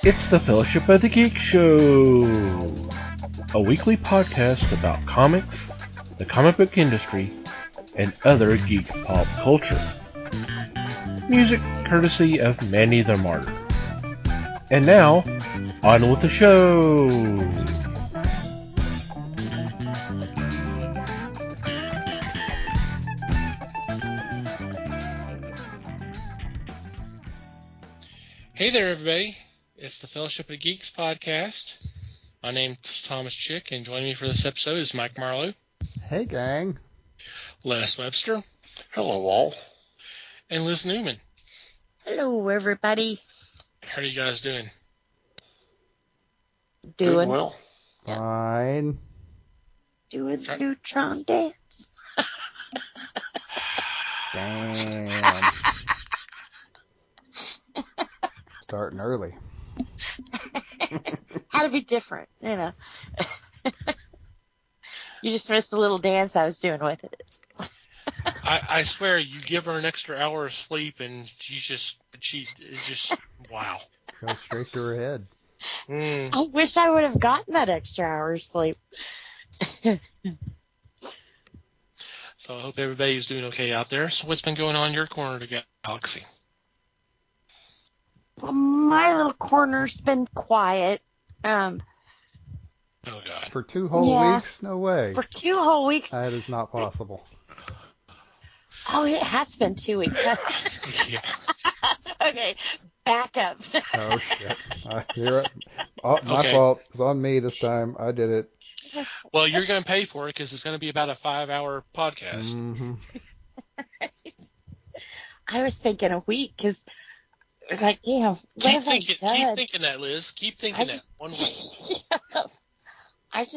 It's the Fellowship of the Geek Show, a weekly podcast about comics, the comic book industry, and other geek pop culture. Music courtesy of Manny the Martyr. And now, on with the show! Hey there, everybody. It's the Fellowship of Geeks podcast. My name's Thomas Chick, and joining me for this episode is Mike Marlowe. Hey, gang. Les Webster. Hello, all. And Liz Newman. Hello, everybody. How are you guys doing? Doing well. Fine. Doing the neutron dance. Damn. Starting early. Had to be different, you know. You just missed the little dance I was doing with it. I swear, you give her an extra hour of sleep, and wow. Go straight to her head. I wish I would have gotten that extra hour of sleep. So I hope everybody's doing okay out there. So what's been going on in your corner of the galaxy? Well, my little corner's been quiet. Oh, God. For 2 whole weeks? No way. For 2 whole weeks. That is not possible. Oh, it has been 2 weeks. Yeah. Okay, back up. Oh, shit. My fault. It's on me this time. I did it. Well, you're going to pay for it because it's going to be about a 5-hour podcast. Mm-hmm. I was thinking a week because it was like, damn. Keep thinking that, Liz. Keep thinking that. 1 week. I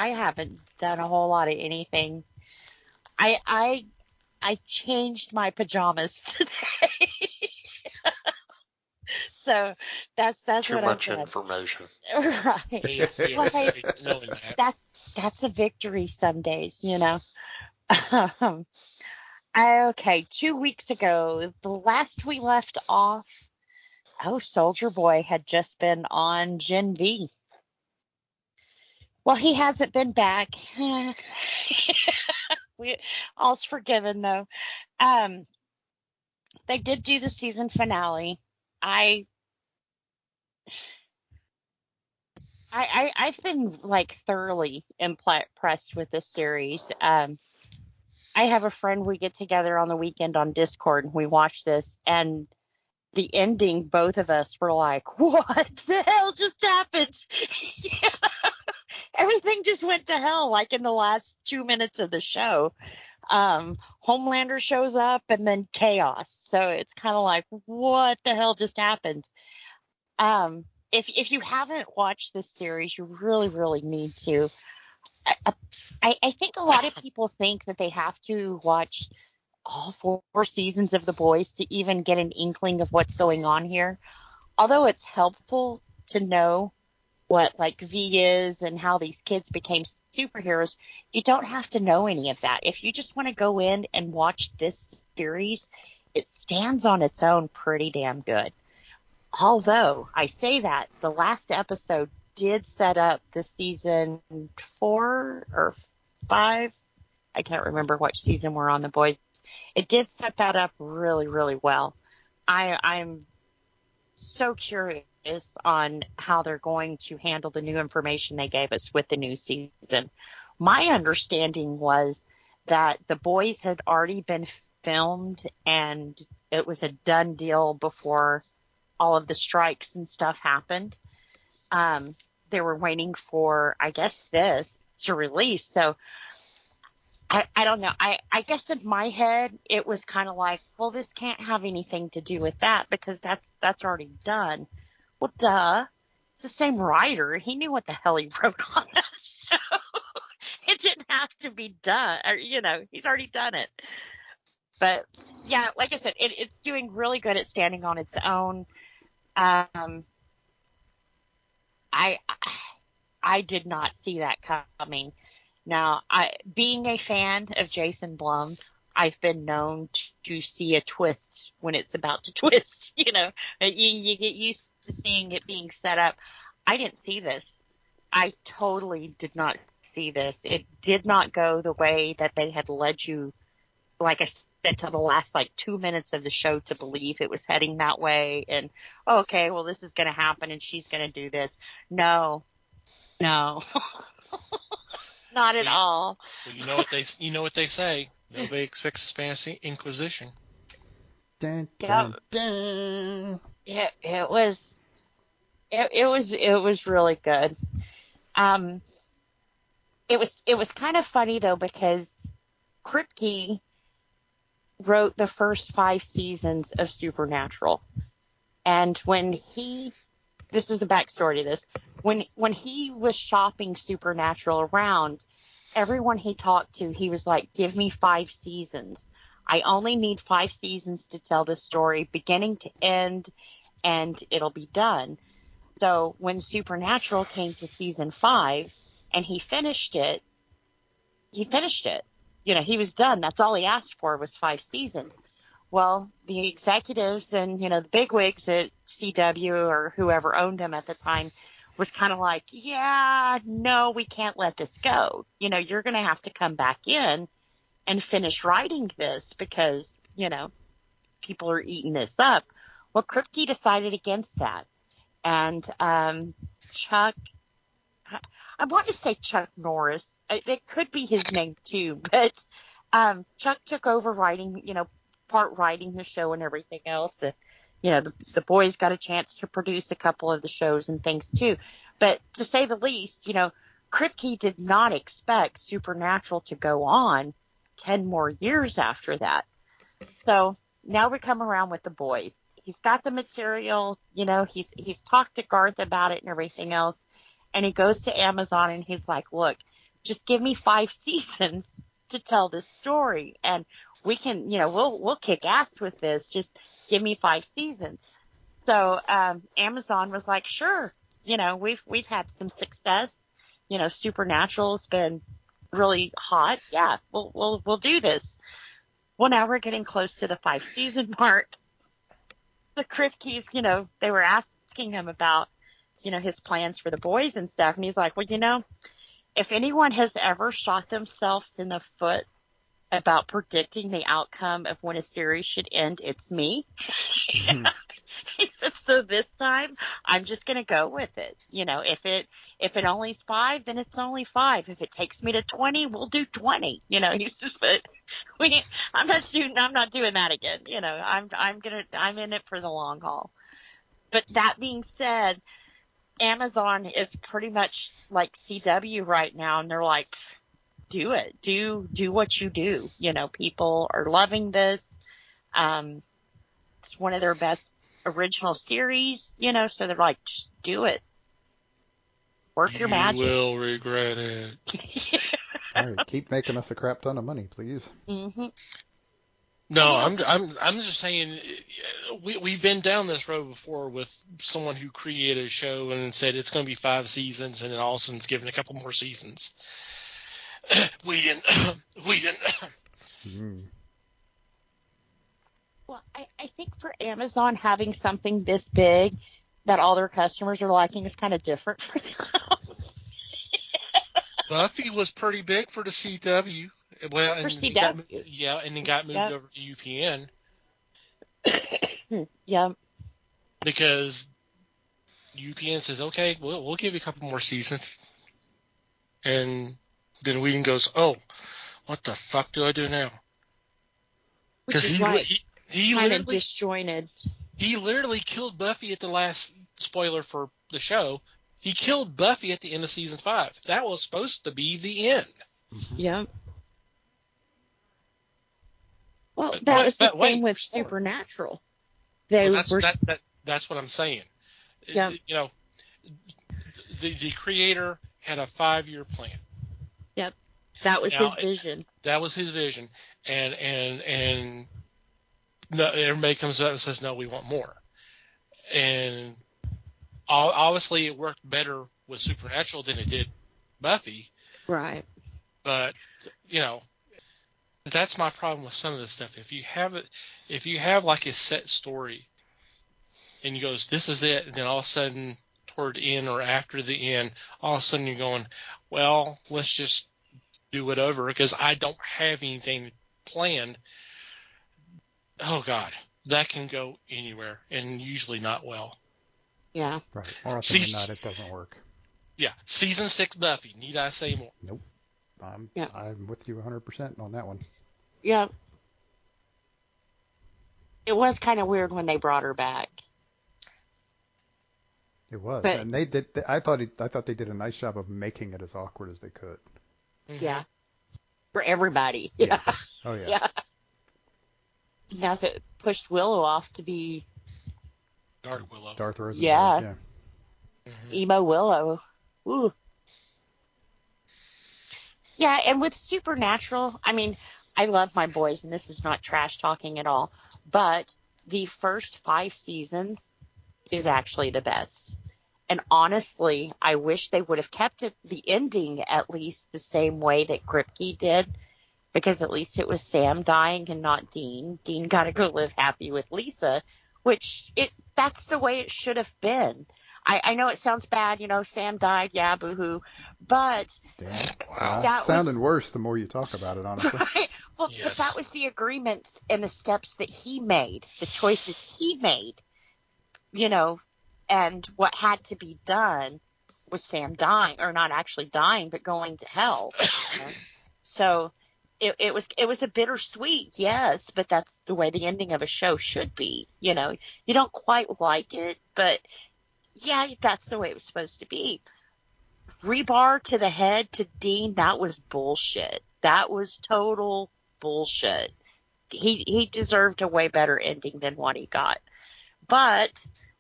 haven't done a whole lot of anything. I changed my pajamas today. So that's Too what much I did. information. Right. Yeah, Well, knowing that. that's a victory some days, you know. Okay, 2 weeks ago, the last we left off, Soldier Boy had just been on Gen V. Well, he hasn't been back. All's forgiven, though. They did do the season finale. I've been like thoroughly impressed with this series. I have a friend, we get together on the weekend on Discord and we watch this, and the ending, both of us were like, what the hell just happened? Everything just went to hell like in the last 2 minutes of the show. Homelander shows up and then chaos. So it's kind of like, what the hell just happened? If you haven't watched this series, you really, really need to. I think a lot of people think that they have to watch all 4 seasons of The Boys to even get an inkling of what's going on here. Although it's helpful to know what like V is and how these kids became superheroes, you don't have to know any of that. If you just want to go in and watch this series, it stands on its own pretty damn good. Although, I say that, the last episode did set up the season 4 or 5. I can't remember which season we're on, The Boys. It did set that up really, really well. I'm so curious on how they're going to handle the new information they gave us with the new season. My understanding was that The Boys had already been filmed and it was a done deal before all of the strikes and stuff happened. They were waiting for, I guess, this to release. So I don't know. I guess in my head, it was kind of like, well, this can't have anything to do with that because that's already done. Well, duh. It's the same writer. He knew what the hell he wrote on that show. It didn't have to be done. Or, he's already done it. But, yeah, like I said, it's doing really good at standing on its own. I did not see that coming. Now, being a fan of Jason Blum, I've been known to see a twist when it's about to twist. You get used to seeing it being set up. I didn't see this. I totally did not see this. It did not go the way that they had led you, like I said, to the last 2 minutes of the show to believe it was heading that way. And, okay, well, this is going to happen and she's going to do this. No. Not at all. Well, you know what they say. Nobody expects a Spanish Inquisition. Dun, dun, dun. It was really good. It was kind of funny though, because Kripke wrote the first 5 seasons of Supernatural, and this is the backstory to this. When he was shopping Supernatural around, everyone he talked to, he was like, give me 5 seasons. I only need 5 seasons to tell this story, beginning to end, and it'll be done. So when Supernatural came to season 5 and he finished it. He was done. That's all he asked for was 5 seasons. Well, the executives and, the bigwigs at CW or whoever owned them at the time was kind of like, yeah, no, we can't let this go. You're going to have to come back in and finish writing this because, people are eating this up. Well, Kripke decided against that. And Chuck, I want to say Chuck Norris. It could be his name too, but Chuck took over writing, part writing the show and everything else. The boys got a chance to produce a couple of the shows and things too. But to say the least, Kripke did not expect Supernatural to go on 10 more years after that. So now we come around with the boys. He's got the material, he's talked to Garth about it and everything else. And he goes to Amazon and he's like, look, just give me 5 seasons to tell this story. And we can, we'll kick ass with this. Just give me 5 seasons. So, Amazon was like, sure. We've had some success. Supernatural's been really hot. Yeah, we'll do this. Well, now we're getting close to the 5 season mark. The Kripkes, they were asking him about, his plans for the boys and stuff. And he's like, well, if anyone has ever shot themselves in the foot about predicting the outcome of when a series should end, it's me. He said, so this time I'm just going to go with it. If it only is 5, then it's only 5. If it takes me to 20, we'll do 20. He's just, but I'm not doing that again. I'm in it for the long haul. But that being said, Amazon is pretty much like CW right now, and they're like, do it. Do what you do. People are loving this. It's one of their best original series, so they're like, just do it. Work your magic. You will regret it. All right, keep making us a crap ton of money, please. Mm-hmm. No, I'm just saying we've been down this road before with someone who created a show and said it's going to be 5 seasons, and then all of a sudden it's given a couple more seasons. We didn't. Well, I think for Amazon, having something this big that all their customers are liking is kind of different for them. Buffy was pretty big for the CW. Well, for and CW. And then got moved over to UPN. Yeah. Because UPN says, okay, we'll give you a couple more seasons. And then Whedon goes, oh, what the fuck do I do now? Because he kind of disjointed. He literally killed Buffy at the last, spoiler for the show, he killed Buffy at the end of season 5. That was supposed to be the end. Yeah. Well, that was the same with Supernatural. That's what I'm saying. Yeah. The creator had a 5-year plan. Yep. That was his vision. That was his vision. And no, everybody comes up and says, no, we want more. And obviously it worked better with Supernatural than it did Buffy. Right. But, that's my problem with some of this stuff. If you have like a set story, and you goes, this is it, and then all of a sudden, toward the end or after the end, all of a sudden you're going, well, let's just do it over because I don't have anything planned. Oh God, that can go anywhere, and usually not well. Yeah. Right. More often than not, it doesn't work. Yeah. Season 6 Buffy. Need I say more? Nope. I'm with you 100% on that one. Yeah. It was kind of weird when they brought her back. It was, but, and they did. I thought they did a nice job of making it as awkward as they could. Yeah. For everybody. Yeah. Oh yeah. Yeah. Now if it pushed Willow off to be Dark Willow. Darth Rosenberg. Yeah. Yeah. Emo Willow. Ooh. Yeah, and with Supernatural, I mean, I love my boys, and this is not trash talking at all, but the first 5 seasons is actually the best. And honestly, I wish they would have kept the ending at least the same way that Kripke did, because at least it was Sam dying and not Dean. Dean got to go live happy with Lisa, which that's the way it should have been. I know it sounds bad, Sam died, yeah, boo-hoo, but Damn. Wow. That sounding worse the more you talk about it, honestly. Right? Well, Yes. But that was the agreements and the steps that he made, the choices he made, and what had to be done was Sam dying, or not actually dying, but going to hell. So it was a bittersweet, yes, but that's the way the ending of a show should be. You don't quite like it, but yeah, that's the way it was supposed to be. Rebar to the head to Dean, that was bullshit. That was total bullshit. He deserved a way better ending than what he got. But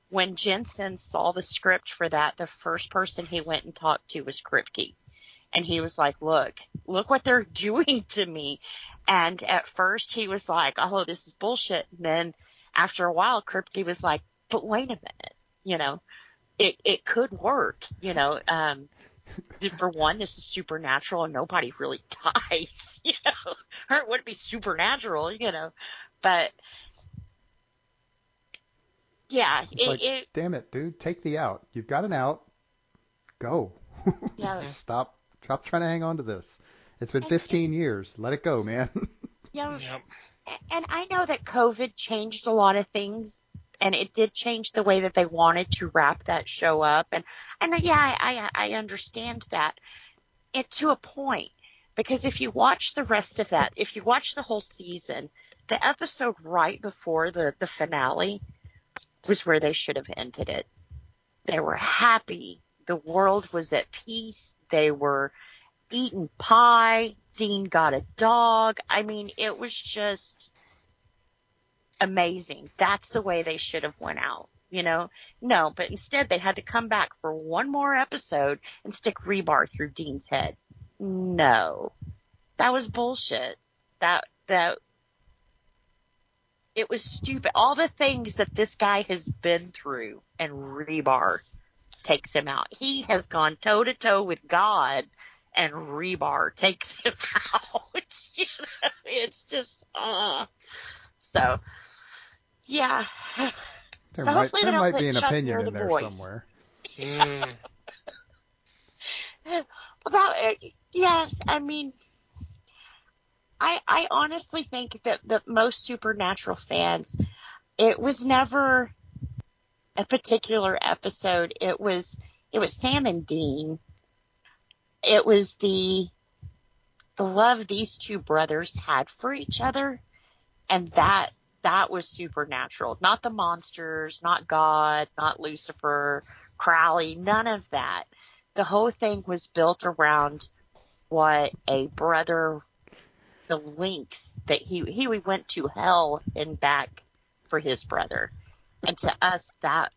when Jensen saw the script for that, the first person he went and talked to was Kripke. And he was like, look what they're doing to me. And at first he was like, oh, this is bullshit. And then after a while, Kripke was like, but wait a minute, it could work, For one, this is supernatural and nobody really dies, or it would be supernatural, but yeah, it's damn it, dude, take the out. You've got an out. Go. Yeah. Stop trying to hang on to this. It's been 15 years. Let it go, man. Yeah. Yep. And I know that COVID changed a lot of things, and it did change the way that they wanted to wrap that show up. And yeah, I understand that to a point, because if you watch the rest of that, if you watch the whole season, the episode right before the finale was where they should have ended it. They were happy. The world was at peace. They were eating pie. Dean got a dog. I mean, it was just amazing. That's the way they should have went out, No, but instead they had to come back for one more episode and stick rebar through Dean's head. No, that was bullshit. That it was stupid. All the things that this guy has been through, and rebar takes him out. He has gone toe to toe with God, and rebar takes him out. It's just, so. Yeah. There so might hopefully be an Chuck opinion near in the there boys. somewhere. Well, yes, I mean, I honestly think that most Supernatural fans, it was never a particular episode. It was Sam and Dean. It was the love these two brothers had for each other, and that was Supernatural. Not the monsters, not God, not Lucifer, Crowley, none of that. The whole thing was built around what a brother, the links that he went to hell and back for his brother. And to us, that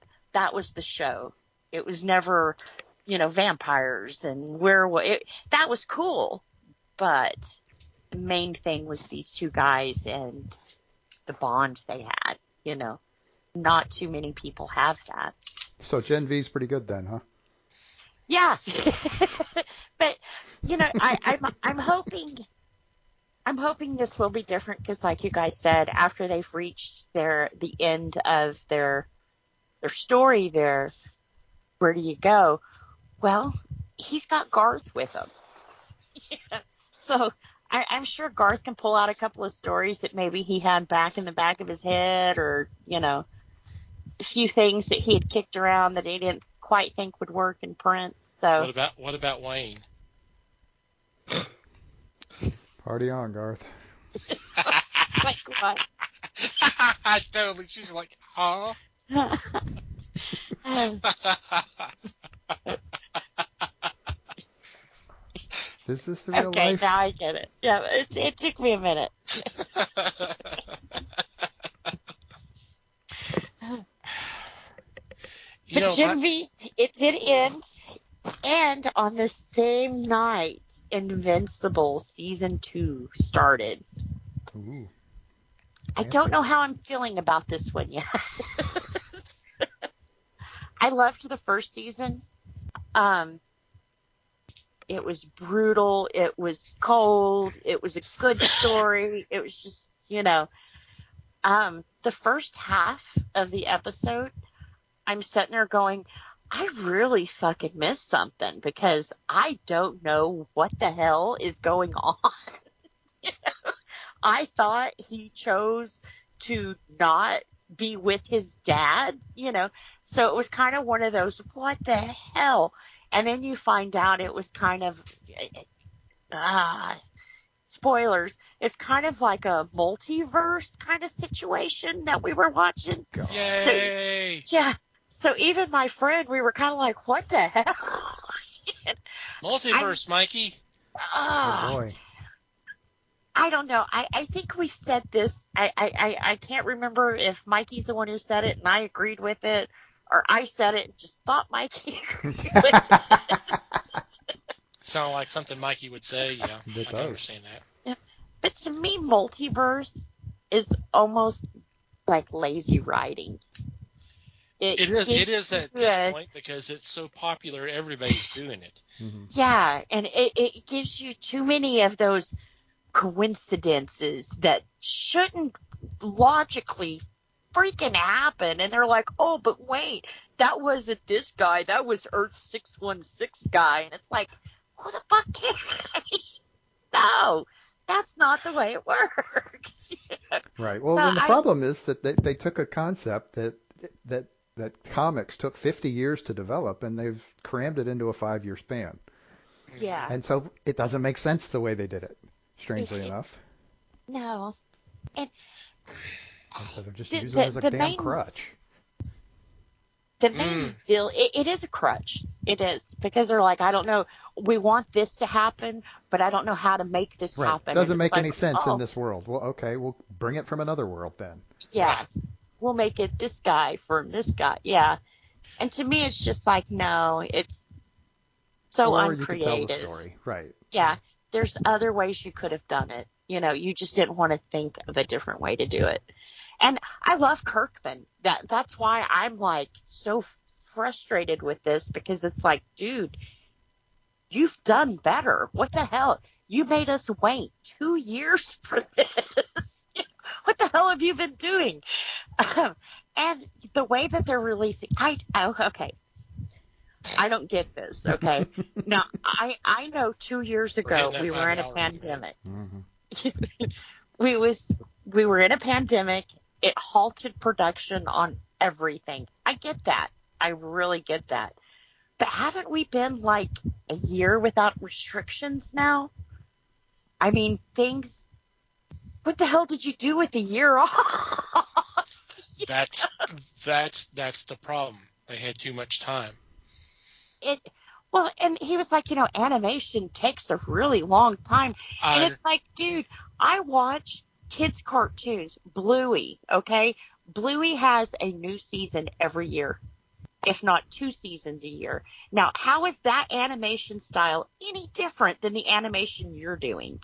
was the show. It was never, vampires and werewolves. That was cool, but the main thing was these two guys and the bonds they had. Not too many people have that. So Gen V's pretty good then, huh? Yeah, but I'm hoping I'm hoping this will be different because, like you guys said, after they've reached the end of their story, where do you go? Well, he's got Garth with him, so I'm sure Garth can pull out a couple of stories that maybe he had back in the back of his head, or a few things that he had kicked around that he didn't quite think would work in print. So what about Wayne? Party on, Garth. Like what? Totally. She's like, huh? Is this the real okay, life? now I get it. Yeah, it took me a minute. But Genevieve, it did end, and on the same night, Invincible Season 2 started. Ooh, I don't know how I'm feeling about this one yet. I loved the first season. It was brutal. It was cold. It was a good story. It was just, the first half of the episode, I'm sitting there going, I really fucking missed something because I don't know what the hell is going on. I thought he chose to not be with his dad, so it was kind of one of those, what the hell? And then you find out it was kind of, spoilers, it's kind of like a multiverse kind of situation that we were watching. God. Yay! So, yeah. So even my friend, we were kind of like, what the hell? Multiverse, Mikey. Oh, boy. I don't know. I think we said this. I can't remember if Mikey's the one who said it and I agreed with it, or I said it and just thought Mikey agreed with it. Sound like something Mikey would say. Yeah, I can understand that. Yeah. But to me, multiverse is almost like lazy writing. It is at this point because it's so popular, everybody's doing it. Mm-hmm. Yeah, and it gives you too many of those coincidences that shouldn't logically freaking happen. And they're like, oh, but wait, that wasn't this guy. That was Earth 616 guy. And it's like, who the fuck cares? No, that's not the way it works. Right. Well, So the problem is that they took a concept that comics took 50 years to develop, and they've crammed it into a 5-year span. Yeah. And so it doesn't make sense the way they did it, strangely enough. No. And so they're just using it as a damn crutch. The main deal, it is a crutch. It is. Because they're like, I don't know, we want this to happen, but I don't know how to make this happen. Doesn't make any sense in this world. Well, okay, we'll bring it from another world then. Yeah. We'll make it this guy from this guy. Yeah. And to me, it's just like, no, it's so uncreative. You could tell the story. Right. Yeah. There's other ways you could have done it. You just didn't want to think of a different way to do it. And I love Kirkman. That's why I'm like so frustrated with this, because it's like, dude, you've done better. What the hell? You made us wait 2 years for this. What the hell have you been doing? And the way that they're releasing, okay. I don't get this, okay? Now, I know 2 years ago we were in a pandemic. Mm-hmm. We were in a pandemic. It halted production on everything. I get that. I really get that. But haven't we been like a year without restrictions now? I mean, what the hell did you do with the year off? That's the problem. They had too much time. Well, and he was like, animation takes a really long time. And it's like, dude, I watch kids' cartoons. Bluey, okay? Bluey has a new season every year, if not 2 seasons a year. Now, how is that animation style any different than the animation you're doing?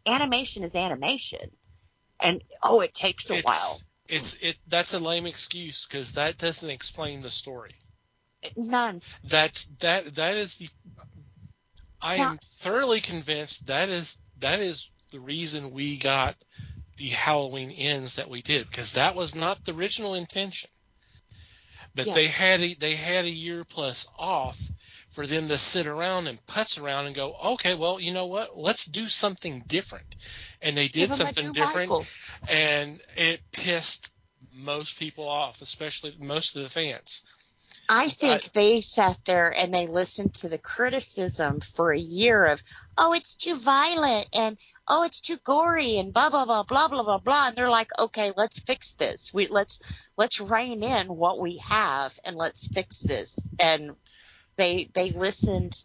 Animation is animation. And, it takes a while. That's a lame excuse, because that doesn't explain the story. None. I am thoroughly convinced that is that is the reason we got the Halloween Ends that we did, because that was not the original intention. But Yeah. they had a year plus off for them to sit around and putz around and go, okay, well, you know what? Let's do something different. And they did Give 'em a something new different, Michael. and it pissed most people off, especially most of the fans. I think they sat there and they listened to the criticism for a year of, oh, it's too violent and oh, it's too gory and blah blah blah blah blah blah blah, and they're like, okay, let's fix this. Let's rein in what we have and let's fix this. And they listened.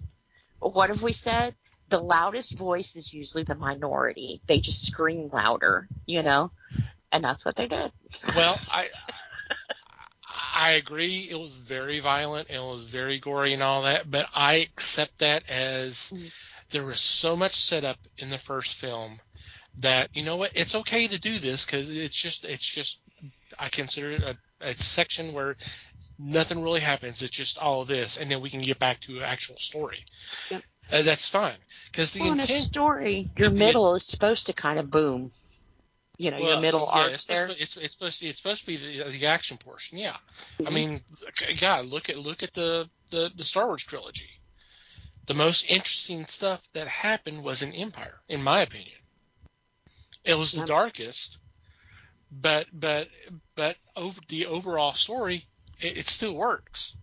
What have we said? The loudest voice is usually the minority. They just scream louder, and that's what they did. Well, I agree. It was very violent and it was very gory and all that, but I accept that as there was so much set up in the first film that, you know what, it's okay to do this, because it's just I consider it a section where nothing really happens. It's just all of this, and then we can get back to an actual story. Yep. That's fine, because the in a intent. story, your middle is supposed to kind of boom. Your middle arc there. It's supposed to be the action portion. Yeah, I mean, God, look at the Star Wars trilogy. The most interesting stuff that happened was in Empire, in my opinion. It was the darkest, but over the overall story, it still works.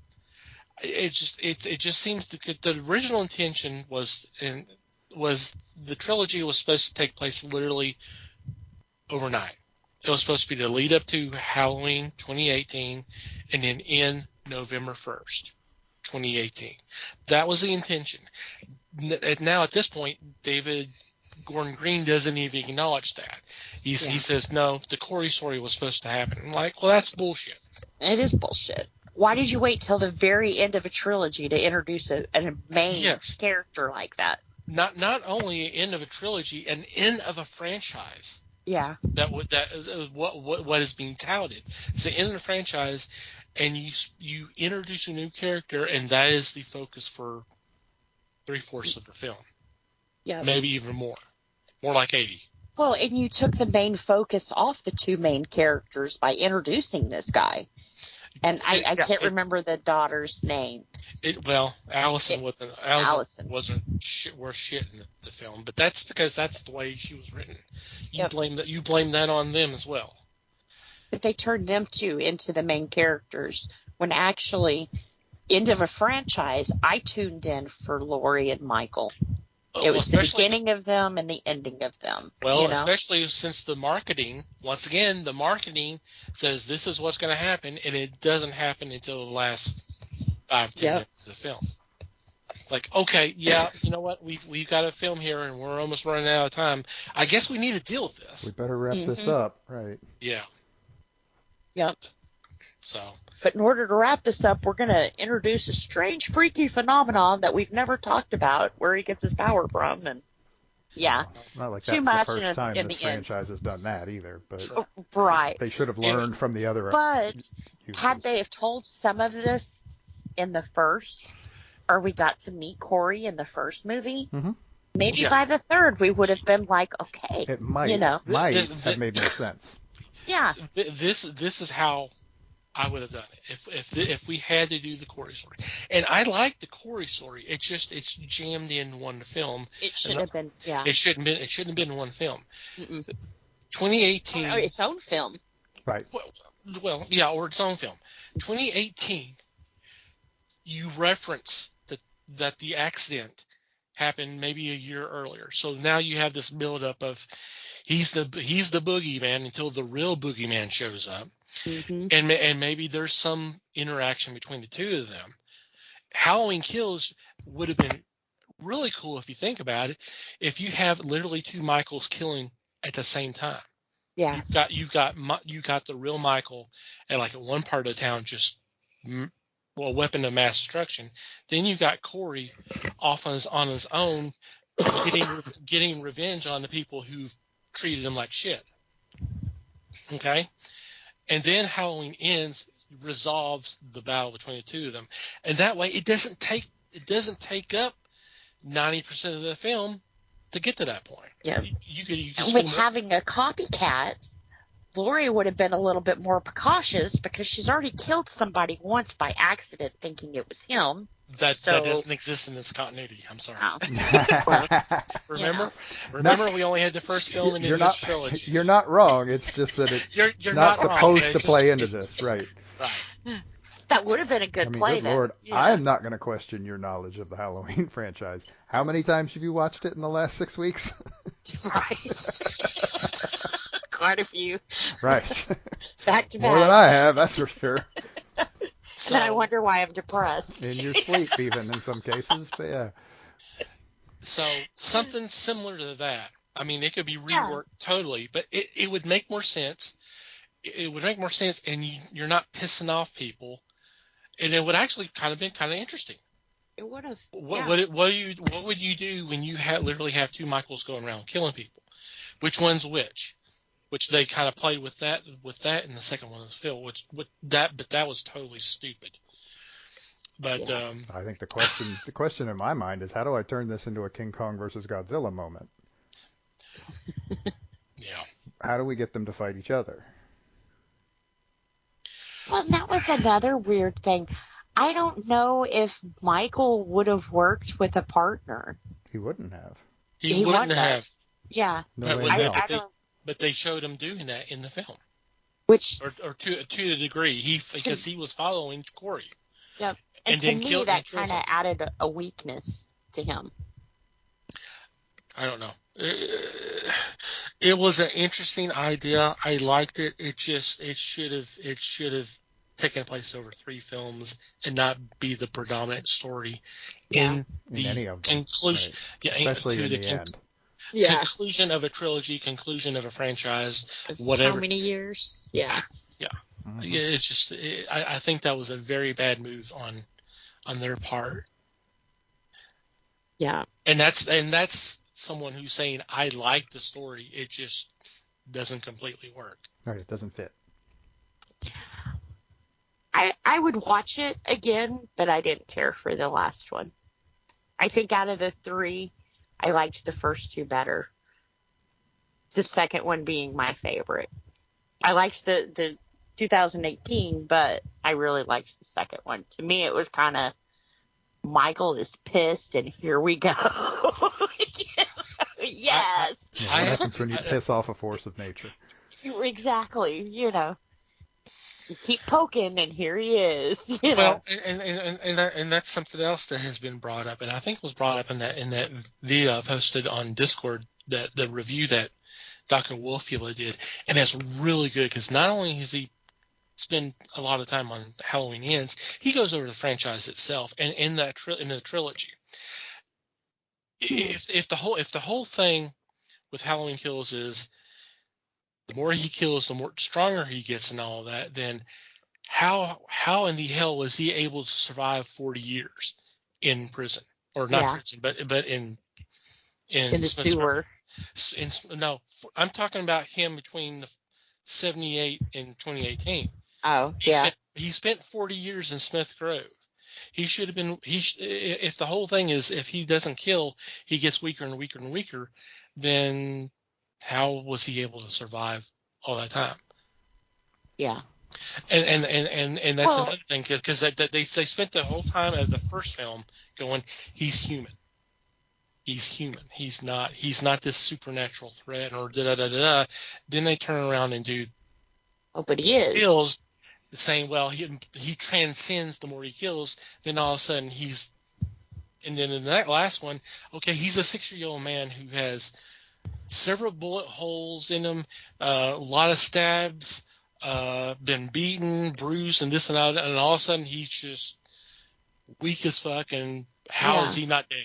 It just seems that the original intention was the trilogy was supposed to take place literally overnight. It was supposed to be the lead up to Halloween 2018 and then end November 1st, 2018. That was the intention. Now at this point, David Gordon Green doesn't even acknowledge that. He says, no, the Corey story was supposed to happen. I'm like, well, that's bullshit. It is bullshit. Why did you wait till the very end of a trilogy to introduce a main character like that? Not only an end of a trilogy, an end of a franchise. Yeah. What is being touted. It's the end of the franchise, and you introduce a new character, and that is the focus for 3/4 of the film. Yeah. Maybe even more. More like 80. Well, and you took the main focus off the two main characters by introducing this guy. And I can't remember the daughter's name. Allison wasn't worth shit in the film, but that's because that's the way she was written. You blame that on them as well. But they turned them two into the main characters when actually, end of a franchise, I tuned in for Laurie and Michael. It was the beginning of them and the ending of them. Well, especially since the marketing, once again, the marketing says this is what's going to happen, and it doesn't happen until the last 5-10 minutes of the film. Like, okay, yeah, you know what? We've got a film here, and we're almost running out of time. I guess we need to deal with this. We better wrap this up, right? Yeah. Yep. So. But in order to wrap this up, we're going to introduce a strange, freaky phenomenon that we've never talked about, where he gets his power from, and not like that's the first time this franchise has done that either. But right, they should have learned from the other. But had they have told some of this in the first, or we got to meet Corey in the first movie, maybe by the third we would have been like, okay, it might have made more sense. Yeah, this is how I would have done it if we had to do the Corey story. And I like the Corey story. It's jammed in one film. It should have been. Yeah. It shouldn't have been in one film. 2018. Its own film. Right. Well, yeah, or its own film. 2018. You reference that the accident happened maybe a year earlier. So now you have this buildup of he's the boogeyman until the real boogeyman shows up. And maybe there's some interaction between the two of them. Halloween Kills would have been really cool if you think about it. If you have literally two Michaels killing at the same time. Yeah. You got the real Michael at one part of the town just a weapon of mass destruction. Then you got Corey off on his own, getting revenge on the people who've treated him like shit. Okay. And then Halloween Ends resolves the battle between the two of them, and that way it doesn't take up 90% of the film. to get to that point. Yeah. You could And spend with more- having a copycat, Lori would have been a little bit more precautious because she's already killed somebody once by accident thinking it was him. that so- doesn't exist in this continuity. I'm sorry. Oh. Remember, we only had the first film in You're this not, trilogy. you're not wrong. It's just that You're not not wrong. supposed It's to just- play into this, right? Right. That would have been a good I mean, play good then. Lord, Yeah. I'm not going to question your knowledge of the Halloween franchise. How many times have you watched it in the last 6 weeks? Right. Quite a few. Right. Back to More than back. I have, that's for sure. So, And I wonder why I'm depressed. In your sleep, even in some cases. But yeah. so something similar to that. I mean, it could be Yeah. reworked totally, but it would make more sense. It would make more sense, and you're not pissing off people, and it would actually kind of been kind of interesting. It would have. What Yeah. what would you do when you literally have two Michaels going around killing people? Which one's which? Which they kind of played with that in the second one as Phil. But that was totally stupid. But Yeah. I think the question in my mind is, how do I turn this into a King Kong versus Godzilla moment? yeah, How do we get them to fight each other? Well, that was another weird thing. I don't know if Michael would have worked with a partner. He wouldn't have. he wouldn't have. Yeah. No But way with in that- hell. I don't. But they showed him doing that in the film, Which, or to a degree, because he was following Corey. and and to then me, kill- that and kill kind of something. added a weakness to him. I don't know. It was an interesting idea. I liked it. It should have taken place over 3 films and not be the predominant story in the any of them, conclusion. right. Yeah, Especially to in the the end. conclusion of a trilogy, conclusion of a franchise, How whatever. many years? Yeah. Mhm. Yeah, it's just I think that was a very bad move on their part, Yeah. and that's someone who's saying I like the story. It just doesn't completely work. Right, it doesn't fit. I would watch it again, but I didn't care for the last one. I think out of the 3, I liked the first 2 better. The second one being my favorite. I liked the 2018, but I really liked the second one. To me, it was kind of Michael is pissed, and here we go. Yes, Yeah, I- what happens when you piss off a force of nature? exactly. You keep poking, and here he is. Well, and that's something else that has been brought up, and I think was brought up in that video I've posted on Discord, that the review that Dr. Wolfula did, and that's really good because not only has he spent a lot of time on Halloween Ends, he goes over the franchise itself and in the trilogy. If the whole thing with Halloween Kills is the more he kills, the more stronger he gets, and all of that, then how in the hell was he able to survive 40 years in prison, or not prison, but in the sewer. No, I'm talking about him between the 78 and 2018. Oh, yeah. He spent 40 years in Smith Grove. He should have been. If the whole thing is, if he doesn't kill, he gets weaker and weaker and weaker, then how was he able to survive all that time? Yeah. And that's another thing, because they spent the whole time of the first film going, he's human. He's human. He's not this supernatural threat or da da da da. Then they turn around and do Oh, but he is. kills, saying, well, he transcends the more he kills. Then all of a sudden and then in that last one, okay, he's a 6-year-old man who has several bullet holes in him, a lot of stabs, been beaten, bruised, and this and that, and all of a sudden he's just weak as fuck. And how is he not dead?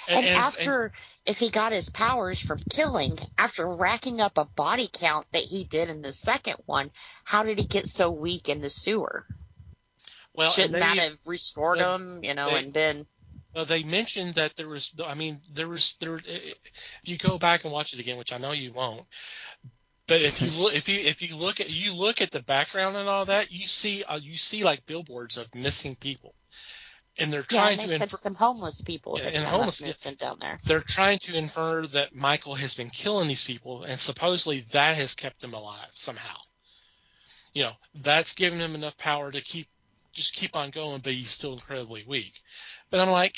And if he got his powers from killing, after racking up a body count that he did in the second one, how did he get so weak in the sewer? Well, Shouldn't that have restored him, and been... Well, they mentioned that there was. If you go back and watch it again, which I know you won't, but if you look at the background and all that, you see like billboards of missing people, and they're Yeah, trying and to they said some homeless people had and gone homeless missing down there. They're trying to infer that Michael has been killing these people, and supposedly that has kept him alive somehow. You know, that's given him enough power to keep on going, but he's still incredibly weak. But I'm like,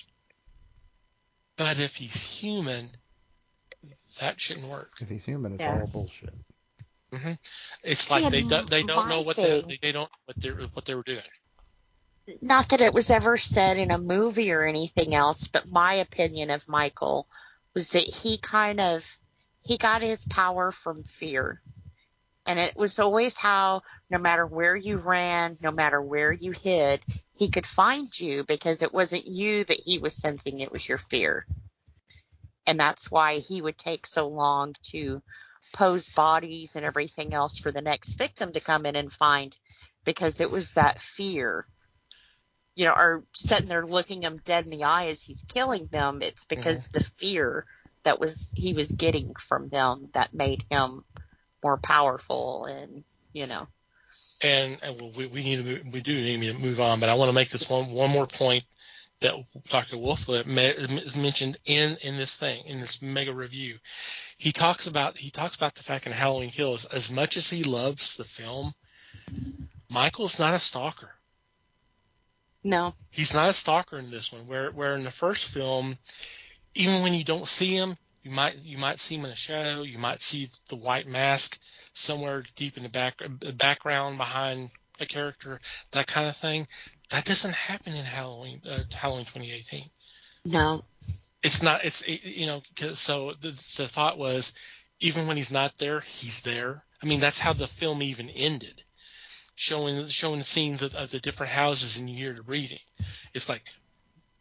but if he's human, that shouldn't work. If he's human, it's Yeah. all bullshit. Hmm. It's like they don't know what they were doing. Not that it was ever said in a movie or anything else, but my opinion of Michael was that he got his power from fear. And it was always how no matter where you ran, no matter where you hid, he could find you because it wasn't you that he was sensing, it was your fear. And that's why he would take so long to pose bodies and everything else for the next victim to come in and find, because it was that fear. You know, or sitting there looking him dead in the eye as he's killing them, it's because the fear that he was getting from them that made him more powerful, and you know. And we do need to move on, but I want to make this one more point that Dr. Wolf is mentioned in this mega review. He talks about the fact in Halloween Kills, as much as he loves the film, Michael's not a stalker. No. He's not a stalker in this one, where in the first film, even when you don't see him, you might see him in a shadow, you might see the white mask somewhere deep in the background behind a character, that kind of thing. That doesn't happen in Halloween 2018. No. It's not. So the thought was, even when he's not there, he's there. I mean, that's how the film even ended, showing the scenes of the different houses, and you hear the breathing. It's like,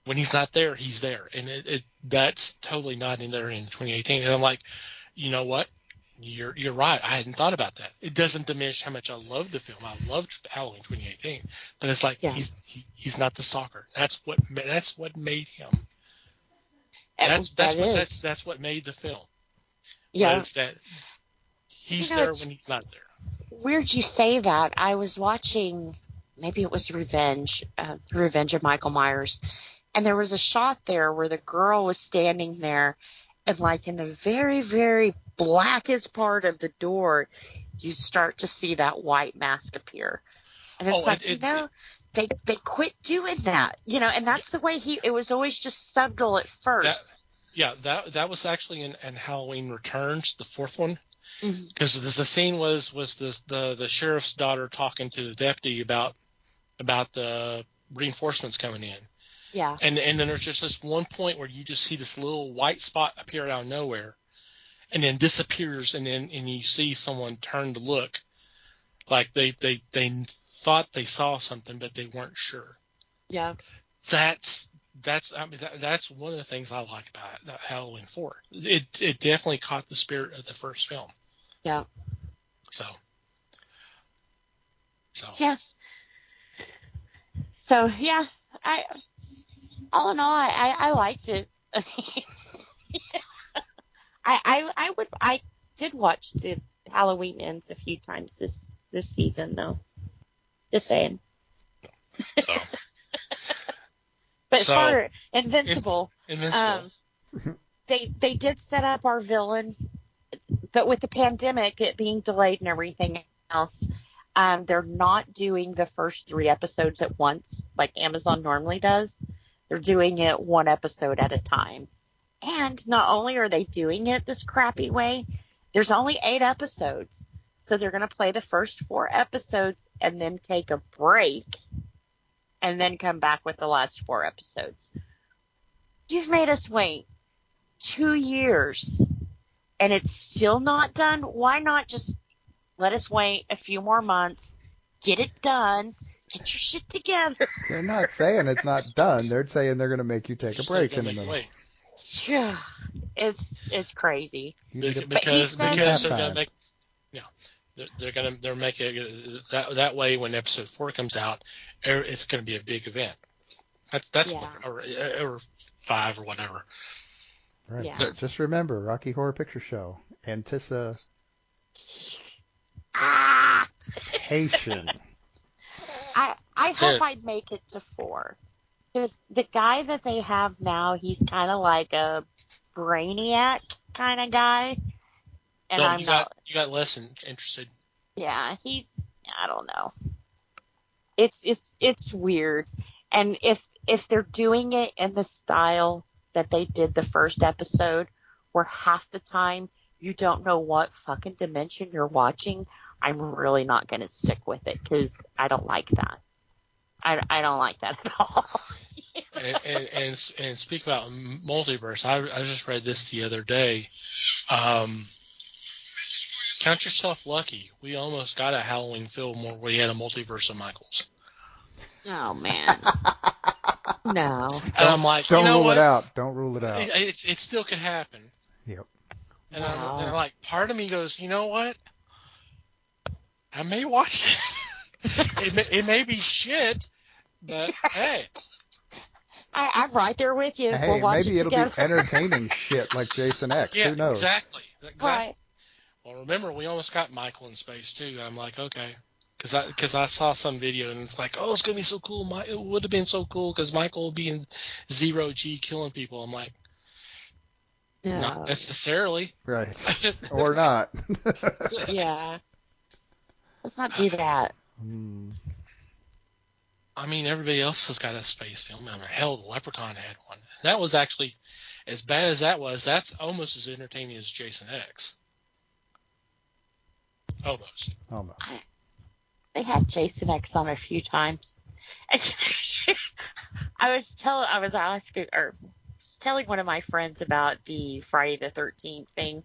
when he's not there, he's there, and that's totally not in there in 2018. And I'm like, you know what? You're right. I hadn't thought about that. It doesn't diminish how much I love the film. I loved Halloween 2018, but it's like he's not the stalker. That's what made him. That's what made the film. Yeah. Was that he's there when he's not there. Weird you say that. I was watching, maybe it was Revenge of Michael Myers, and there was a shot there where the girl was standing there, and like in the very, very blackest part of the door, you start to see that white mask appear. And it's they quit doing that, you know, and that's the way it was always just subtle at first. That was actually in Halloween Returns, the fourth one. Mm-hmm. Because the scene was the sheriff's daughter talking to the deputy about the reinforcements coming in. Yeah. And then there's just this one point where you just see this little white spot appear out of nowhere, and then disappears, and you see someone turn to look, like they thought they saw something, but they weren't sure. Yeah. That's one of the things I like about Halloween 4. It definitely caught the spirit of the first film. Yeah. So. Yeah. So yeah, all in all, I liked it. I did watch the Halloween Ends a few times this season, though. Just saying. So. But for Invincible, Invincible. They did set up our villain, but with the pandemic, it being delayed and everything else, they're not doing the first 3 episodes at once like Amazon normally does. They're doing it 1 episode at a time. And not only are they doing it this crappy way, there's only 8 episodes. So they're going to play the first 4 episodes and then take a break and then come back with the last 4 episodes. You've made us wait 2 years and it's still not done. Why not just let us wait a few more months, get it done, get your shit together? They're not saying it's not done. They're saying they're going to make you take a break in the middle. Yeah, it's crazy. Because they're going to make, they're making it that way. When episode 4 comes out, it's going to be a big event. That's or 5 or whatever. Right. Yeah. Just remember, Rocky Horror Picture Show, anticipation. I hope I'd make it to 4. Because the guy that they have now, he's kind of like a brainiac kind of guy, and No, I'm not. you got less interested. Yeah, I don't know. It's weird, and if they're doing it in the style that they did the first episode, where half the time you don't know what fucking dimension you're watching, I'm really not going to stick with it because I don't like that. I don't like that at all. and speak about multiverse. I just read this the other day. Count yourself lucky. We almost got a Halloween film where we had a multiverse of Michaels. Oh man, no. And I'm like, don't you know rule what? it out. Don't rule it out. It still could happen. Yep. And Wow. I'm like, part of me goes, you know what? I may watch it. It may be shit, but hey. I'm right there with you. Hey, we'll watch maybe it it'll together. be entertaining shit like Jason X. Yeah, Who knows? exactly. Right. Well, remember, we almost got Michael in space, too. I'm like, okay. Because I saw some video, and it's like, oh, it's going to be so cool. It would have been so cool because Michael will be in zero G killing people. I'm like, No. not necessarily. Right. Or not. Yeah. Let's not do that. Hmm. I mean, everybody else has got a space film. I mean, hell, the Leprechaun had one. That was actually, as bad as that was, that's almost as entertaining as Jason X. Almost. Almost. They had Jason X on a few times. And I was telling one of my friends about the Friday the 13th thing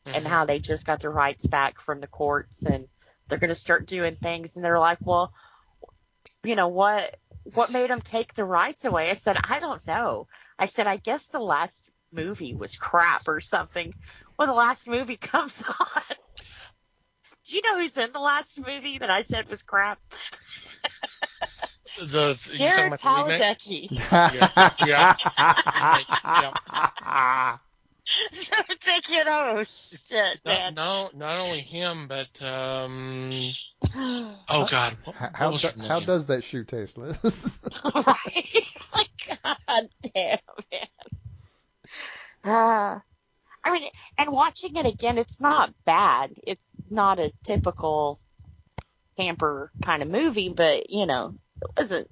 and how they just got their rights back from the courts and they're going to start doing things. And they're like, well, you know, what made them take the rights away? I said, I don't know. I said, I guess the last movie was crap or something. Well, the last movie comes on. Do you know who's in the last movie that I said was crap? Jared Padalecki. Yeah. So I'm thinking, oh shit, man. No, not only him, but oh god, what was her name? How does that shoe taste, Liz? Right? God damn, man. I mean, and watching it again, it's not bad. It's not a typical camper kind of movie, but you know, it wasn't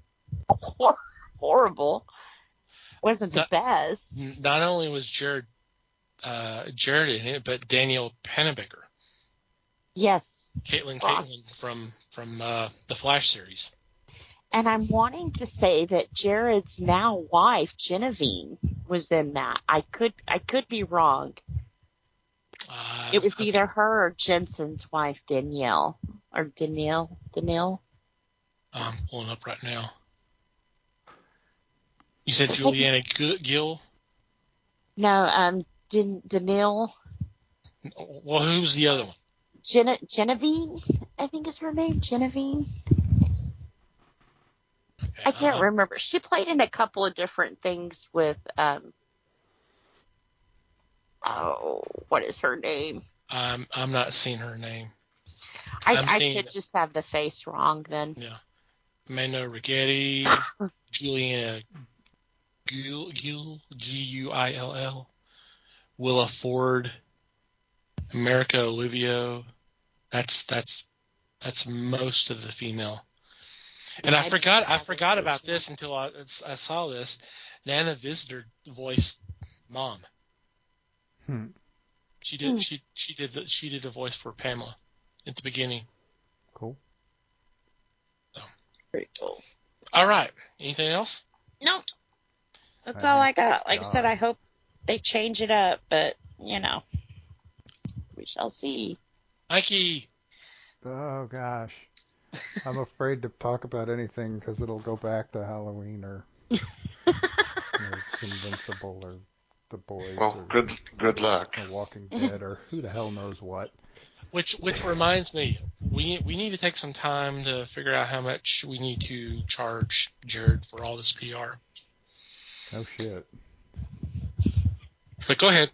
horrible. It wasn't the best. Not only was Jared in it, but Daniel Panabaker. Yes. Caitlin from the Flash series. And I'm wanting to say that Jared's now wife, Genevieve, was in that. I could be wrong. It was either her or Jensen's wife, Danielle. Or Danielle? I'm pulling up right now. You said Juliana Gill? No, Danielle. Well, who's the other one? Genevieve, I think is her name. Genevieve. Okay, I can't remember. She played in a couple of different things with what is her name? I'm not seeing her name. I could just have the face wrong then. Yeah. Amanda Rigetti, Juliana Gill, Guill, Willa Ford, America Olivio. That's most of the female. And I forgot about this until I saw this. Nana Visitor voiced Mom. She did the voice for Pamela at the beginning. Cool. So. Pretty cool. All right. Anything else? Nope. That's all I got. Like I said, I hope they change it up, but you know, we shall see. Mikey. Oh gosh, I'm afraid to talk about anything because it'll go back to Halloween or Invincible or The Boys. Well, or good luck. The Walking Dead or who the hell knows what. Which reminds me, we need to take some time to figure out how much we need to charge Jared for all this PR. Oh shit. But go ahead.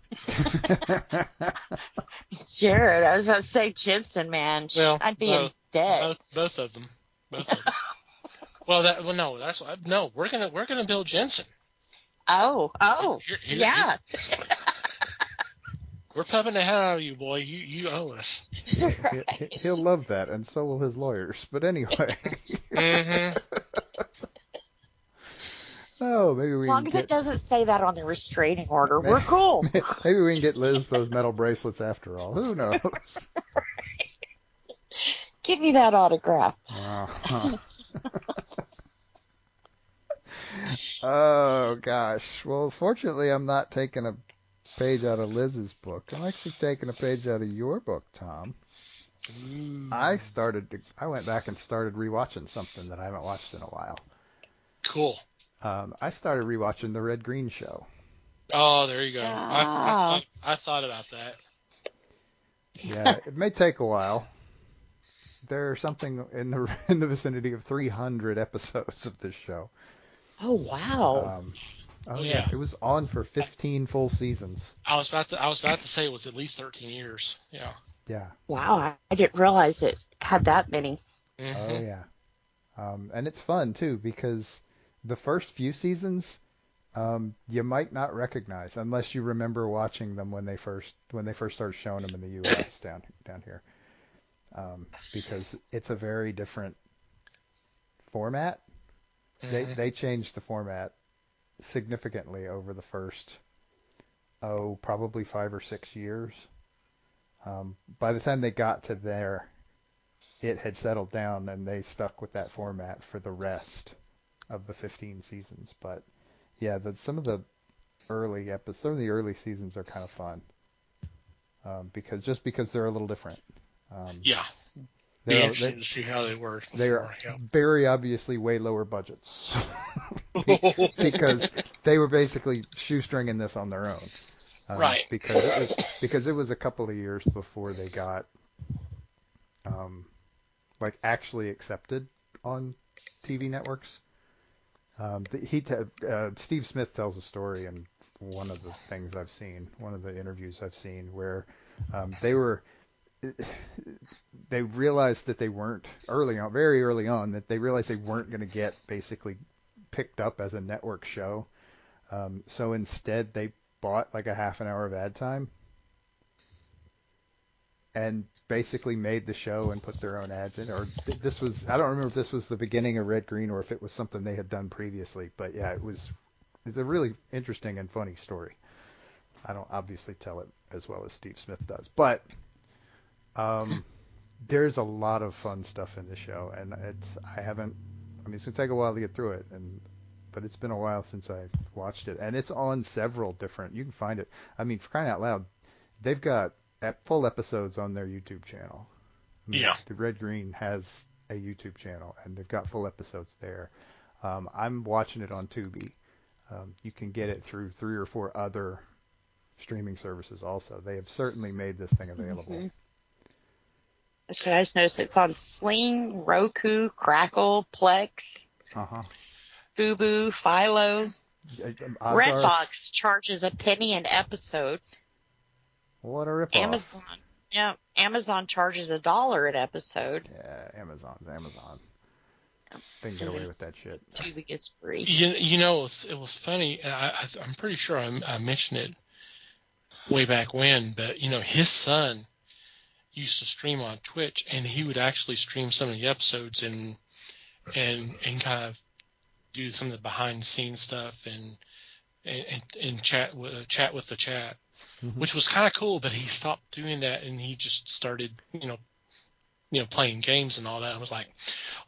Jared, I was about to say Jensen, man. Well, I'd be in his debt. Both of them. No, no. We're gonna build Jensen. Oh, Here- yeah. We're pumping the hell out of you, boy. You owe us. He'll love that, and so will his lawyers. But anyway. Mm-hmm. Oh, maybe we As long can as get it doesn't say that on the restraining order, we're cool. maybe we can get Liz those metal bracelets after all. Who knows? Give me that autograph. Uh-huh. Oh gosh. Well, fortunately, I'm not taking a page out of Liz's book. I'm actually taking a page out of your book, Tom. Ooh. I went back and started rewatching something that I haven't watched in a while. Cool. I started rewatching The Red Green Show. Oh, there you go. Ah. I thought about that. Yeah, it may take a while. There's something in the vicinity of 300 episodes of this show. Oh, wow. Oh Yeah. yeah, it was on for 15 full seasons. I was about to say it was at least 13 years. Yeah. Yeah. Wow, I didn't realize it had that many. Mm-hmm. Oh yeah. And it's fun too because the first few seasons you might not recognize unless you remember watching them when they first started showing them in the U.S. down here. Because it's a very different format. Mm-hmm. They changed the format significantly over the first probably 5 or 6 years. By the time they got to there, it had settled down and they stuck with that format for the rest of the 15 seasons. But yeah, some of the early seasons are kind of fun because they're a little different. Yeah. Be interesting to see how they work. They are very obviously way lower budgets because they were basically shoestringing this on their own. Right. Because it was a couple of years before they got like actually accepted on TV networks. Steve Smith tells a story in one of the interviews I've seen, where they realized that they weren't very early on, that they realized they weren't going to get basically picked up as a network show. So instead they bought like a half an hour of ad time and basically made the show and put their own ads in. Or I don't remember if this was the beginning of Red Green or if it was something they had done previously, but yeah, it's a really interesting and funny story. I don't obviously tell it as well as Steve Smith does, but there's a lot of fun stuff in the show, and it's going to take a while to get through it, but it's been a while since I watched it, and it's on several different, you can find it. I mean, for crying out loud, they've got full episodes on their YouTube channel. Yeah. The Red Green has a YouTube channel, and they've got full episodes there. I'm watching it on Tubi. You can get it through 3 or 4 other streaming services also. They have certainly made this thing available. Mm-hmm. I just noticed it's on Sling, Roku, Crackle, Plex, Fubu, Philo. Redbox charges a penny an episode. What a ripoff. Amazon charges $1 an episode. Yeah, Amazon. They can get away with that shit. Tubi gets free. You know, it was funny. I'm pretty sure I mentioned it way back when, but you know, his son used to stream on Twitch, and he would actually stream some of the episodes and kind of do some of the behind the scenes stuff and chat with the chat, which was kind of cool. But he stopped doing that, and he just started, you know, playing games and all that. I was like,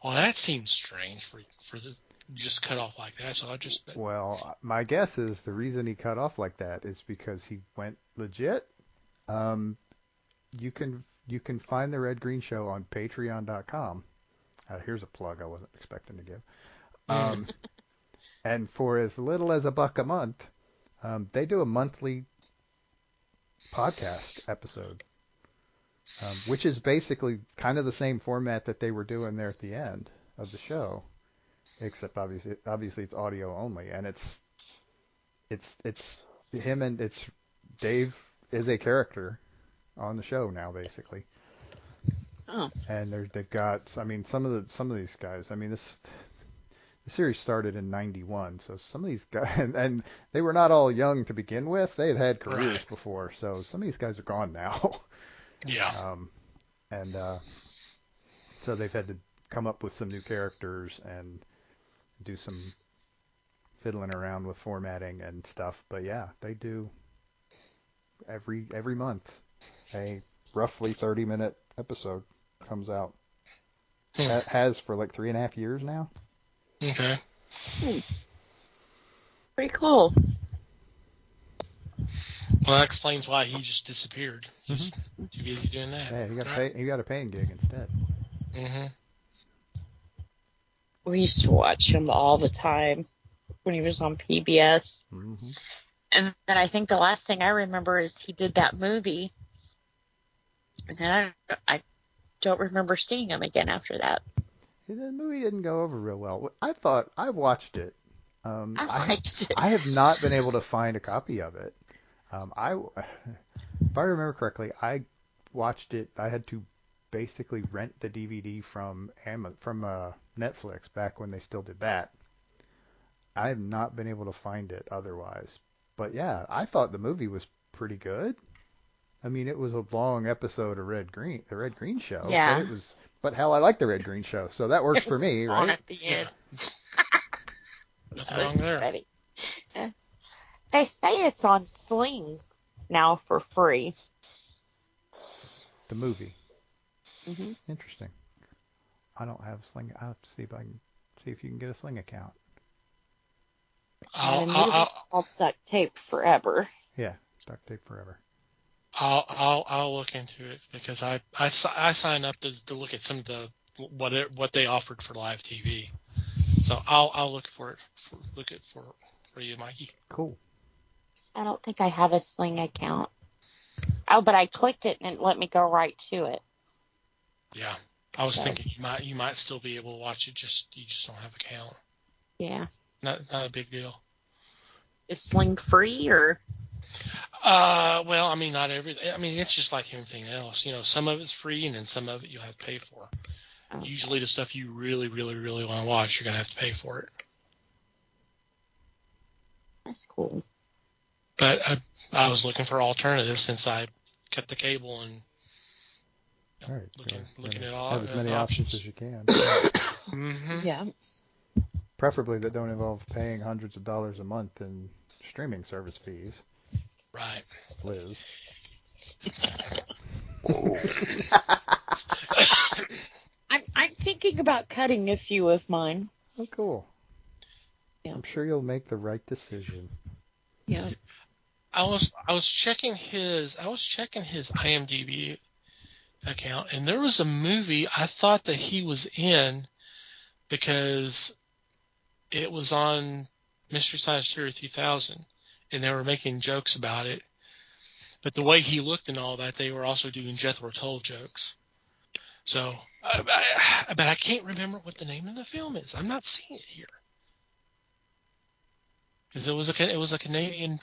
oh, that seems strange for the just cut off like that. So Well, my guess is the reason he cut off like that is because he went legit. You can find the Red Green Show on Patreon.com. Here's a plug I wasn't expecting to give. And for as little as $1 a month, they do a monthly podcast episode, which is basically kind of the same format that they were doing there at the end of the show, except obviously it's audio only, and it's him, and it's Dave is a character on the show now, basically. Oh. And they've got, I mean, some of these guys, I mean, the series started in '91, so some of these guys, and they were not all young to begin with. They had careers Right. before, so some of these guys are gone now. Yeah. And so they've had to come up with some new characters and do some fiddling around with formatting and stuff. But yeah, they do every month a roughly 30-minute episode comes out. That has for like 3.5 years now. Okay. Pretty cool. Well, that explains why he just disappeared. He's too busy doing that. Yeah, Right. he got a paying gig instead. Mm-hmm. We used to watch him all the time when he was on PBS. Mm-hmm. And then I think the last thing I remember is he did that movie. And then I don't remember seeing him again after that. The movie didn't go over real well. I watched it. I liked it. I have not been able to find a copy of it. If I remember correctly, I watched it. I had to basically rent the DVD from Netflix back when they still did that. I have not been able to find it otherwise. But yeah, I thought the movie was pretty good. I mean, it was a long episode of the Red Green Show. Yeah. But hell, I like the Red Green Show, so that works for me, On right? at the end. Nothing wrong there. Ready. They say it's on Sling now for free. The movie. Mm-hmm. Interesting. I don't have Sling. I'll have to see if you can get a Sling account. And the movie's called Duct Tape Forever. Yeah, Duct Tape Forever. I'll look into it because I signed up to look at some of the what they offered for live TV. So I'll look for it. Look it for you, Mikey. Cool. I don't think I have a Sling account. Oh, but I clicked it and it let me go right to it. Yeah, I was thinking you might still be able to watch it. You just don't have an account. Yeah. Not a big deal. Is Sling free or? Well, I mean, not everything. I mean, it's just like anything else. You know, some of it's free, and then some of it you have to pay for. Okay. Usually, the stuff you really, really, really want to watch, you're gonna have to pay for it. That's cool. But I was looking for alternatives since I cut the cable and All right. looking at all have as many options as you can. Mm-hmm. Yeah. Preferably that don't involve paying hundreds of dollars a month in streaming service fees. Right. Liz. I'm thinking about cutting a few of mine. Oh, cool. Yeah. I'm sure you'll make the right decision. Yeah. I was checking his IMDb account, and there was a movie I thought that he was in because it was on Mystery Science Theater 3000, and they were making jokes about it. But the way he looked and all that, they were also doing Jethro Tull jokes. So, but I can't remember what the name of the film is. I'm not seeing it here. Because it was a Canadian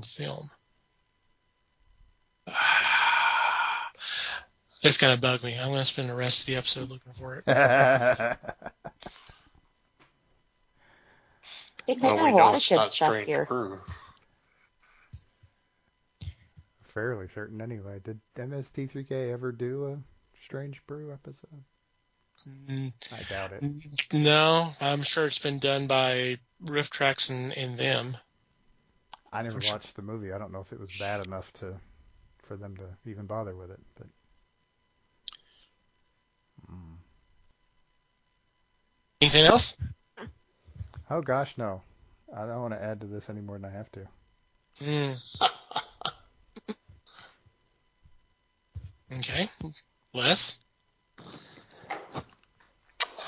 film. It's gonna bug me. I'm gonna spend the rest of the episode looking for it. They Well, got we a know lot of it's good not stuff Strange here. Brew. Fairly certain anyway. Did MST3K ever do a Strange Brew episode? Mm, I doubt it. No, I'm sure it's been done by Riff Tracks and them. I never For sure. watched the movie. I don't know if it was bad enough for them to even bother with it. But Anything else? oh gosh, no. I don't want to add to this any more than I have to. Okay. Les?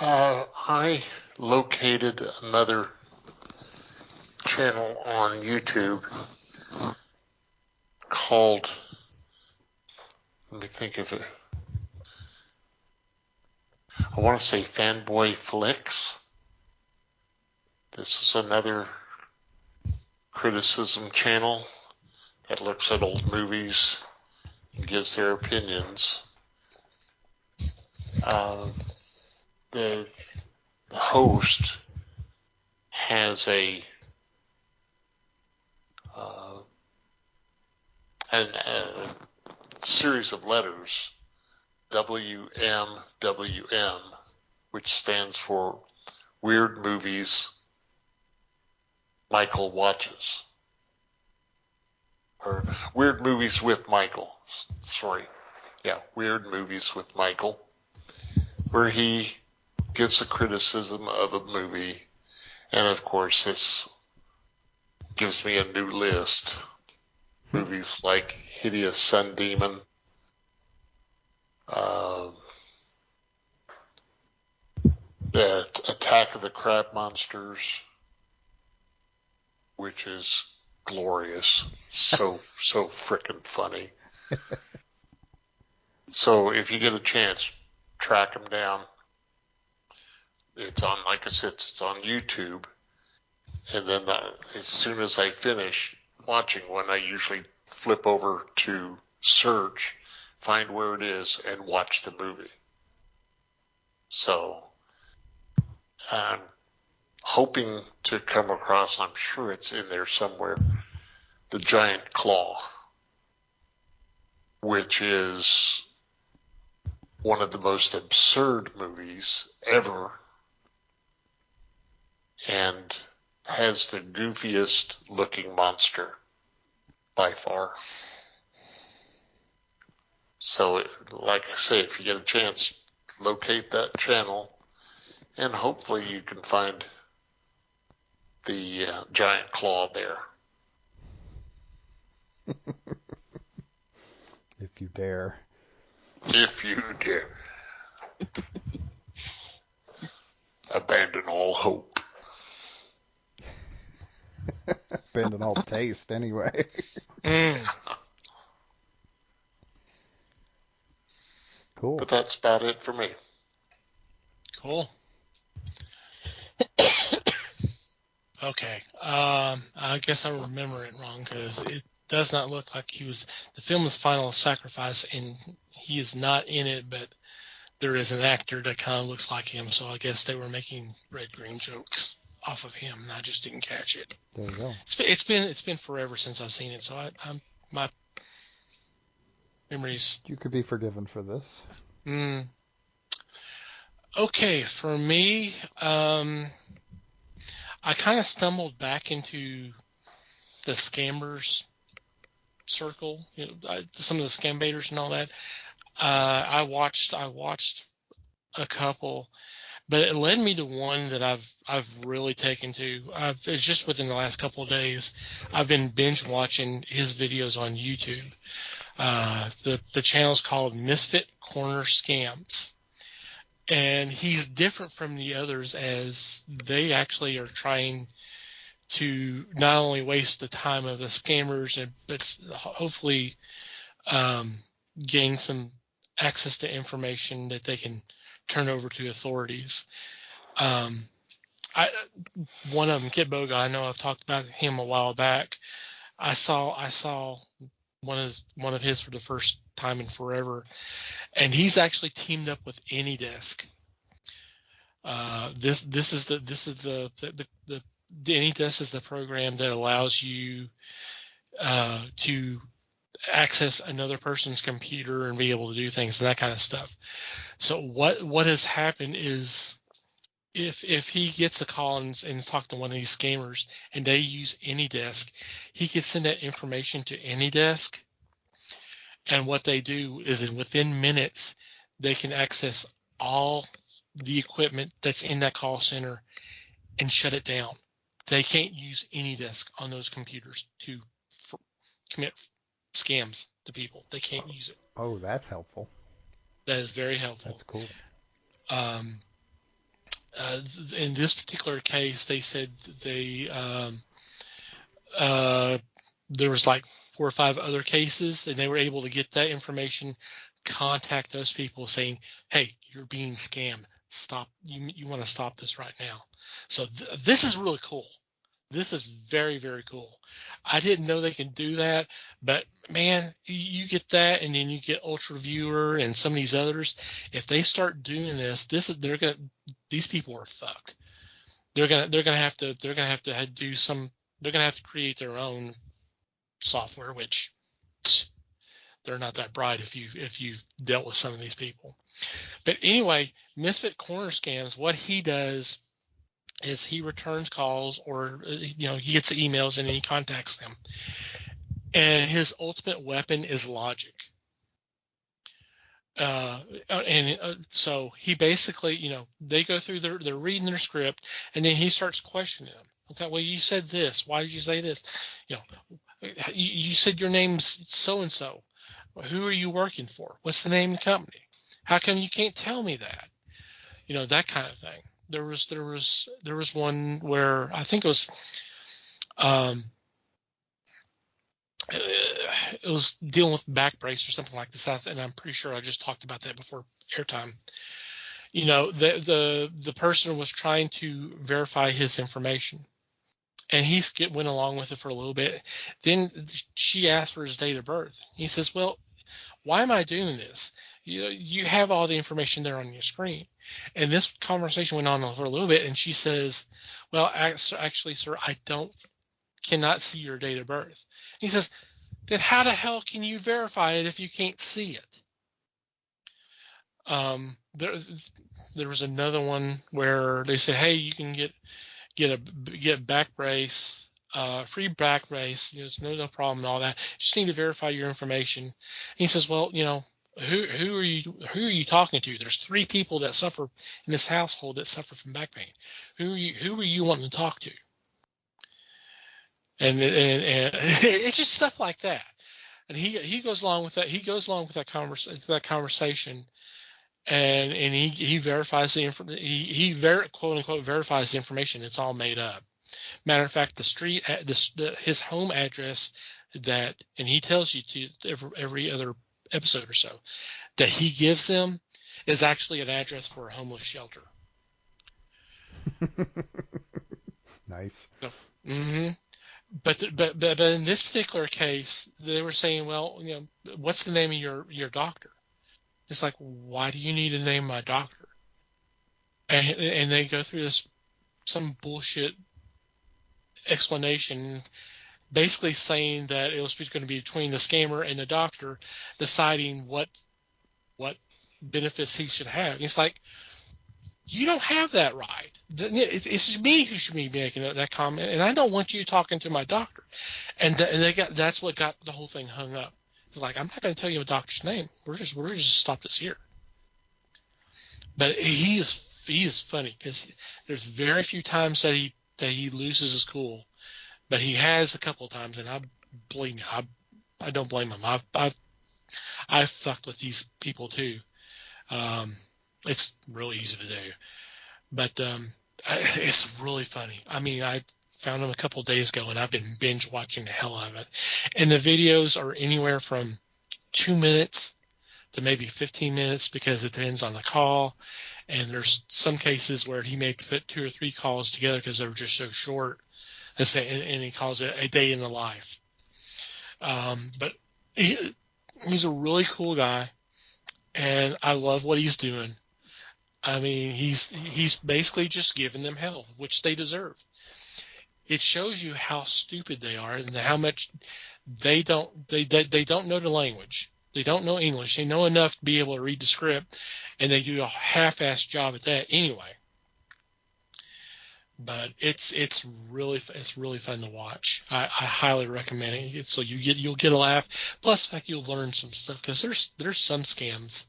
I located another channel on YouTube called, let me think of it, I want to say Fanboy Flicks. This is another criticism channel that looks at old movies and gives their opinions. The host has a series of letters, WMWM, which stands for Weird Movies Michael Watches. Or Weird Movies with Michael. Sorry. Yeah, Weird Movies with Michael. Where he gives a criticism of a movie. And of course, this gives me a new list. Movies like Hideous Sun Demon, that Attack of the Crab Monsters, which is glorious. So frickin' funny. So if you get a chance, track them down. It's on, like I said, it's on YouTube. And then as soon as I finish watching one, I usually flip over to search, find where it is, and watch the movie. So I'm hoping to come across, I'm sure it's in there somewhere, The Giant Claw, which is one of the most absurd movies ever and has the goofiest looking monster by far. So, like I say, if you get a chance, locate that channel, and hopefully you can find the Giant Claw there. If you dare. If you dare. Abandon all hope. Abandon all taste, anyway. Cool. But that's about it for me. Cool. Okay. I guess I remember it wrong because it does not look like he was. The film is Final Sacrifice, and he is not in it, but there is an actor that kind of looks like him, so I guess they were making Red Green jokes off of him, and I just didn't catch it. There you go. It's been forever since I've seen it, so my memories. You could be forgiven for this. Okay, for me, I kind of stumbled back into the scammers circle, some of the scam baiters and all that. I watched a couple, but it led me to one that I've really taken to. It's just within the last couple of days, I've been binge watching his videos on YouTube. The channel's called Misfit Corner Scams. And he's different from the others as they actually are trying to not only waste the time of the scammers, but hopefully gain some access to information that they can turn over to authorities. One of them, Kit Boga, I know I've talked about him a while back. I saw one of his for the first time in forever, and he's actually teamed up with AnyDesk. This is the AnyDesk is the program that allows you to access another person's computer and be able to do things and that kind of stuff. So what has happened is if he gets a call and talk to one of these scammers and they use AnyDesk, he can send that information to AnyDesk, and what they do is within minutes they can access all the equipment that's in that call center and shut it down. They can't use AnyDesk on those computers to commit scams to people. They can't use it. Oh, that's helpful. That is very helpful. That's cool. In this particular case, they said there was like 4 or 5 other cases, and they were able to get that information, contact those people saying, hey, you're being scammed. Stop. You want to stop this right now. So this is really cool. This is very, very cool. I didn't know they could do that, but man, you get that, and then you get UltraViewer and some of these others. If they start doing this, these people are fucked. they're gonna have to do some. They're gonna have to create their own software, which they're not that bright if you've dealt with some of these people. But anyway, Misfit Corner Scams, what he does is he returns calls, or he gets the emails and he contacts them. And his ultimate weapon is logic. So he basically, they go through they're reading their script, and then he starts questioning them. Okay, well, you said this. Why did you say this? You said your name's so and so. Who are you working for? What's the name of the company? How come you can't tell me that? That kind of thing. There was one where I think it was dealing with back brace or something like this, and I'm pretty sure I just talked about that before airtime. The person was trying to verify his information, and he went along with it for a little bit. Then she asked for his date of birth. He says, "Well, why am I doing this? You have all the information there on your screen." And this conversation went on for a little bit, and she says, "Well, actually, sir, I cannot see your date of birth." He says, "Then how the hell can you verify it if you can't see it?" There was another one where they said, "Hey, you can get back brace, free back brace. There's no problem and all that. Just need to verify your information." And he says, "Well, who are you talking to? There's 3 people that suffer in this household that suffer from back pain. Who are you wanting to talk to?" And it's just stuff like that. And he goes along with that. He goes along with that conversation, and he verifies the information. He quote unquote verifies the information. It's all made up. Matter of fact, his home address and he tells you to every other episode or so that he gives them is actually an address for a homeless shelter. Nice. So, But in this particular case, they were saying, "Well, what's the name of your doctor?" It's like, why do you need to name my doctor? And they go through some bullshit explanation, basically saying that it was going to be between the scammer and the doctor deciding what benefits he should have. And it's like, you don't have that right. It's me who should be making that comment, and I don't want you talking to my doctor. And that's what got the whole thing hung up. It's like, I'm not going to tell you a doctor's name. We're just stop this here. But he is funny because there's very few times that he loses his cool, but he has a couple of times, and I don't blame him. I've fucked with these people too. It's really easy to do, but it's really funny. I mean, I found them a couple of days ago, and I've been binge watching the hell out of it. And the videos are anywhere from 2 minutes to maybe 15 minutes because it depends on the call. And there's some cases where he may put 2 or 3 calls together because they're just so short. And he calls it a day in the life. But he's a really cool guy, and I love what he's doing. I mean, he's basically just giving them hell, which they deserve. It shows you how stupid they are and how much they don't know the language. They don't know English. They know enough to be able to read the script, and they do a half-assed job at that anyway. But it's really fun to watch. I highly recommend it. So you'll get a laugh. Plus, the fact you'll learn some stuff because there's some scams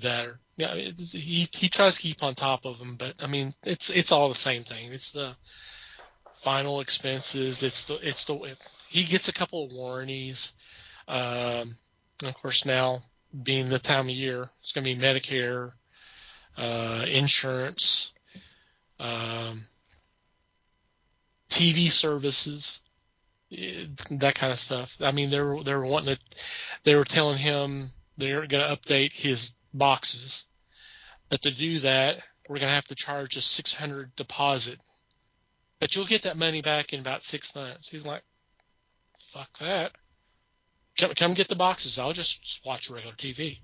that are, he tries to keep on top of them, but I mean it's all the same thing. It's the final expenses. He gets a couple of warranties. Of course, now being the time of year, it's going to be Medicare, insurance, TV services, that kind of stuff. I mean, they were telling him they're going to update his boxes, but to do that, we're going to have to charge a $600 deposit. But you'll get that money back in about 6 months. He's like, fuck that. Come get the boxes. I'll just watch regular TV.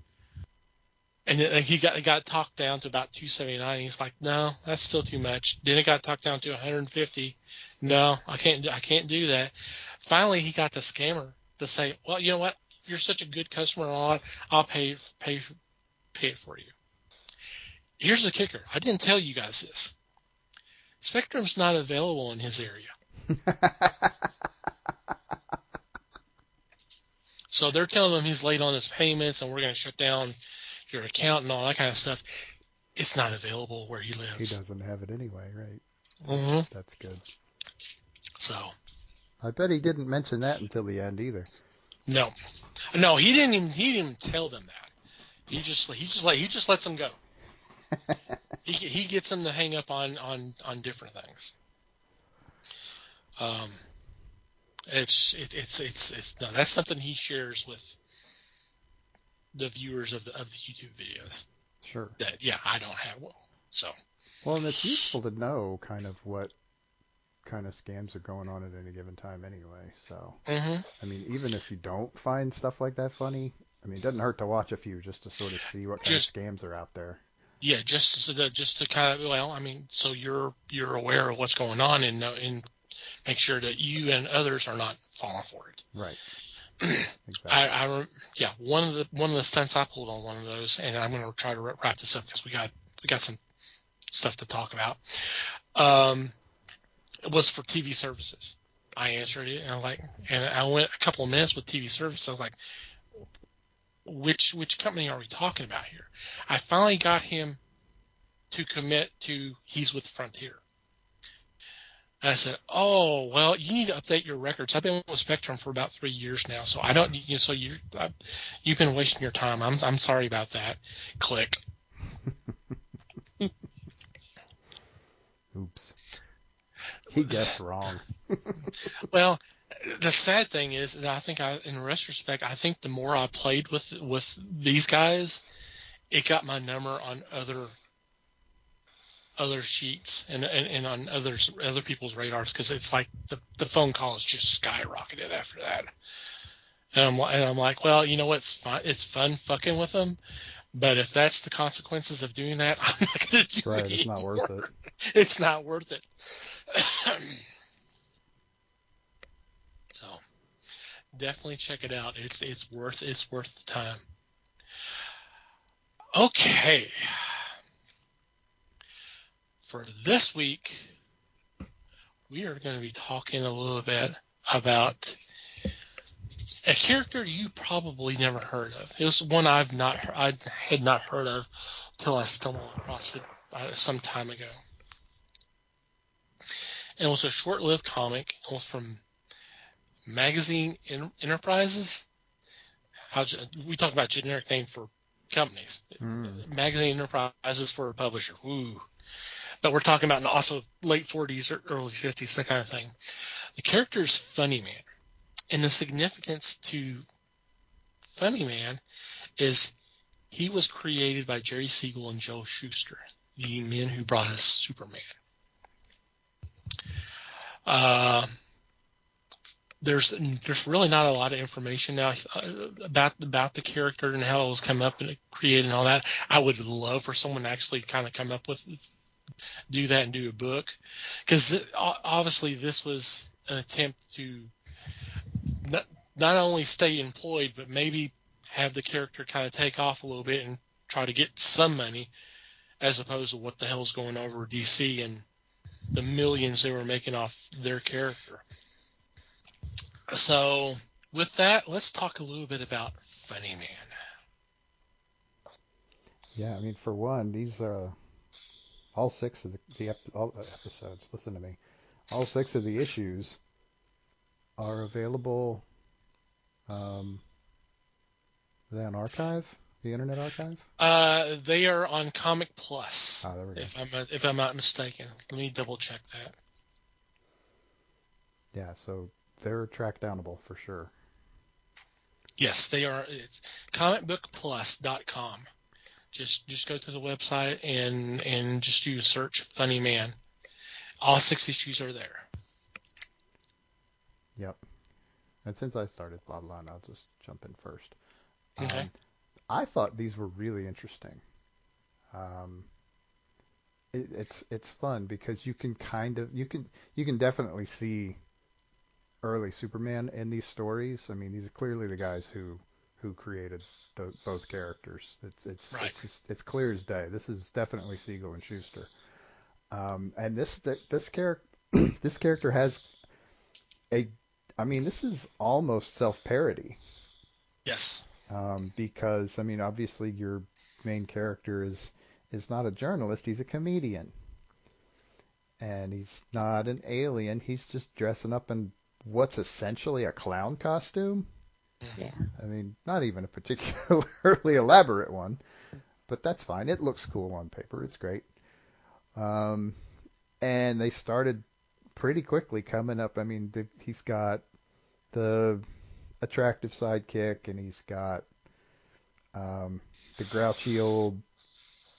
And then he got talked down to about 279. He's like, no, that's still too much. Then it got talked down to 150. No, I can't do that. Finally, he got the scammer to say, well, you know what? You're such a good customer, and all, I'll pay it for you. Here's the kicker. I didn't tell you guys this. Spectrum's not available in his area. So they're telling him he's late on his payments and we're going to shut down your account and all that kind of stuff. It's not available where he lives. He doesn't have it anyway, right? Mm-hmm. That's good. So. I bet he didn't mention that until the end either. No, he didn't even tell them that. He just lets them go. He gets them to hang up on different things. It's no, that's something he shares with the viewers of the YouTube videos. Sure. That I don't have one. So. Well, and it's useful to know kind of what kind of scams are going on at any given time anyway. So. Mm-hmm. I mean, even if you don't find stuff like that funny, I mean, it doesn't hurt to watch a few just to sort of see what kind of scams are out there. Yeah, just to kind of, well, I mean, so you're aware of what's going on and make sure that you and others are not falling for it. Right. Exactly. One of the stunts I pulled on one of those, and I'm going to try to wrap this up because we got some stuff to talk about. It was for TV services. I answered it, and I went a couple of minutes with TV services. I was like, which company are we talking about here? I finally got him to commit to he's with Frontier. And I said, oh, well, you need to update your records. I've been with Spectrum for about 3 years now, so I don't. So you've been wasting your time. I'm sorry about that. Click. Oops. He guessed wrong. Well, the sad thing is that I think in retrospect, I think the more I played with these guys, it got my number on other sheets and on other people's radars, because it's like the phone calls just skyrocketed after that. And I'm like, well, you know what? It's fun fucking with them, but if that's the consequences of doing that, I'm not going to do it anymore. It's not worth it. It's not worth it. So definitely check it out. It's worth the time. Okay. For this week, we are going to be talking a little bit about a character you probably never heard of. It was one I had not heard of till I stumbled across it some time ago. And it was a short-lived comic. It was from Magazine Enterprises. We talk about generic name for companies. Magazine Enterprises for a publisher. Woo. But we're talking about also late 40s or early 50s, that kind of thing. The character is Funny Man. And the significance to Funny Man is he was created by Jerry Siegel and Joe Shuster, the men who brought us Superman. There's really not a lot of information now about the character and how it was come up and created and all that. I would love for someone to actually kind of come up with, do that and do a book, because obviously this was an attempt to not only stay employed, but maybe have the character kind of take off a little bit and try to get some money, as opposed to what the hell's going over DC and the millions they were making off their character. So with that, let's talk a little bit about Funny Man. Yeah, I mean, for one, these all 6 of all episodes. Listen to me. All 6 of the issues are available. Are they on Archive? The Internet Archive? They are on Comic Plus. Oh, there we go. If I'm not mistaken. Let me double check that. Yeah, so they're track downable for sure. Yes, they are. It's comicbookplus.com. Just go to the website and just do a search Funny Man. All 6 issues are there. Yep. And since I started blah blah, I'll just jump in first. Okay. I thought these were really interesting. It's fun because you can definitely see early Superman in these stories. I mean, these are clearly the guys who created both characters. Right. It's clear as day. This is definitely Siegel and Schuster. And this character this character has I mean, this is almost self-parody. Yes. Because I mean, obviously your main character is not a journalist, he's a comedian. And he's not an alien, he's just dressing up in what's essentially a clown costume. Yeah. I mean, not even a particularly elaborate one, but that's fine. It looks cool on paper. It's great. And they started pretty quickly coming up. I mean, he's got the attractive sidekick, and he's got the grouchy old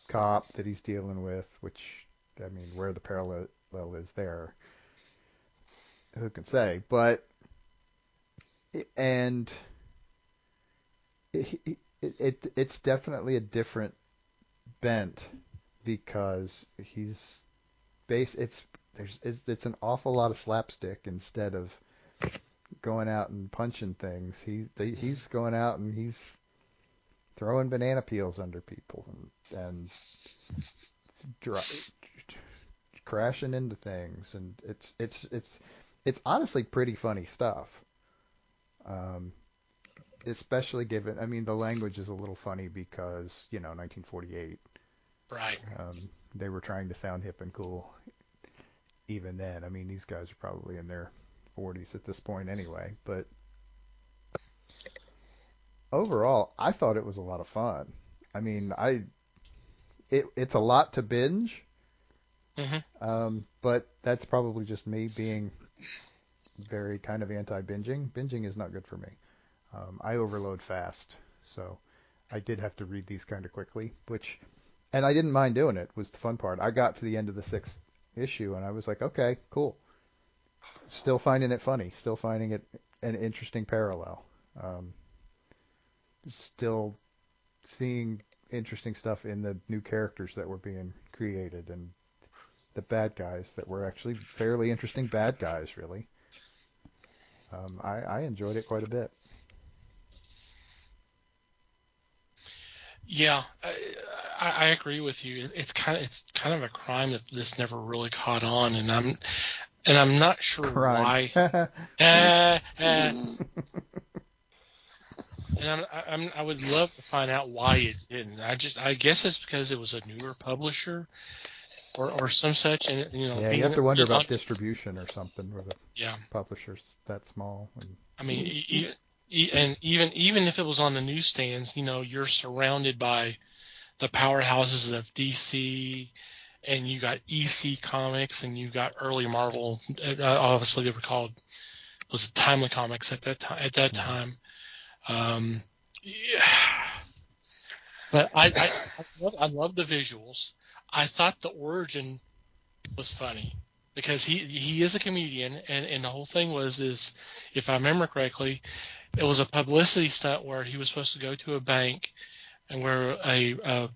cop that he's dealing with, which, I mean, where the parallel is there, who can say? But, and it's definitely a different bent because it's an awful lot of slapstick instead of going out and punching things. He's going out and he's throwing banana peels under people and crashing into things, and it's honestly pretty funny stuff. Especially given, I mean, the language is a little funny because, 1948. Right. They were trying to sound hip and cool even then. I mean, these guys are probably in their 40s at this point anyway. But overall, I thought it was a lot of fun. I mean, it's a lot to binge. Mm-hmm. But that's probably just me being very kind of anti-binging. Binging is not good for me. I overload fast, so I did have to read these kind of quickly, and I didn't mind doing it, was the fun part. I got to the end of the 6th issue, and I was like, okay, cool. Still finding it funny, still finding it an interesting parallel. Still seeing interesting stuff in the new characters that were being created, and the bad guys that were actually fairly interesting bad guys, really. I enjoyed it quite a bit. Yeah, I agree with you. It's kind of a crime that this never really caught on, and I'm not sure why. And I would love to find out why it didn't. I guess it's because it was a newer publisher or some such, and yeah, you have to wonder about distribution or something where the publisher's that small. I mean, even if it was on the newsstands, you're surrounded by the powerhouses of DC, and you got EC Comics, and you got early Marvel. Obviously, they were called Timely Comics at that time. Yeah. But I love the visuals. I thought the origin was funny because he is a comedian, and the whole thing is, if I remember correctly, it was a publicity stunt where he was supposed to go to a bank and where a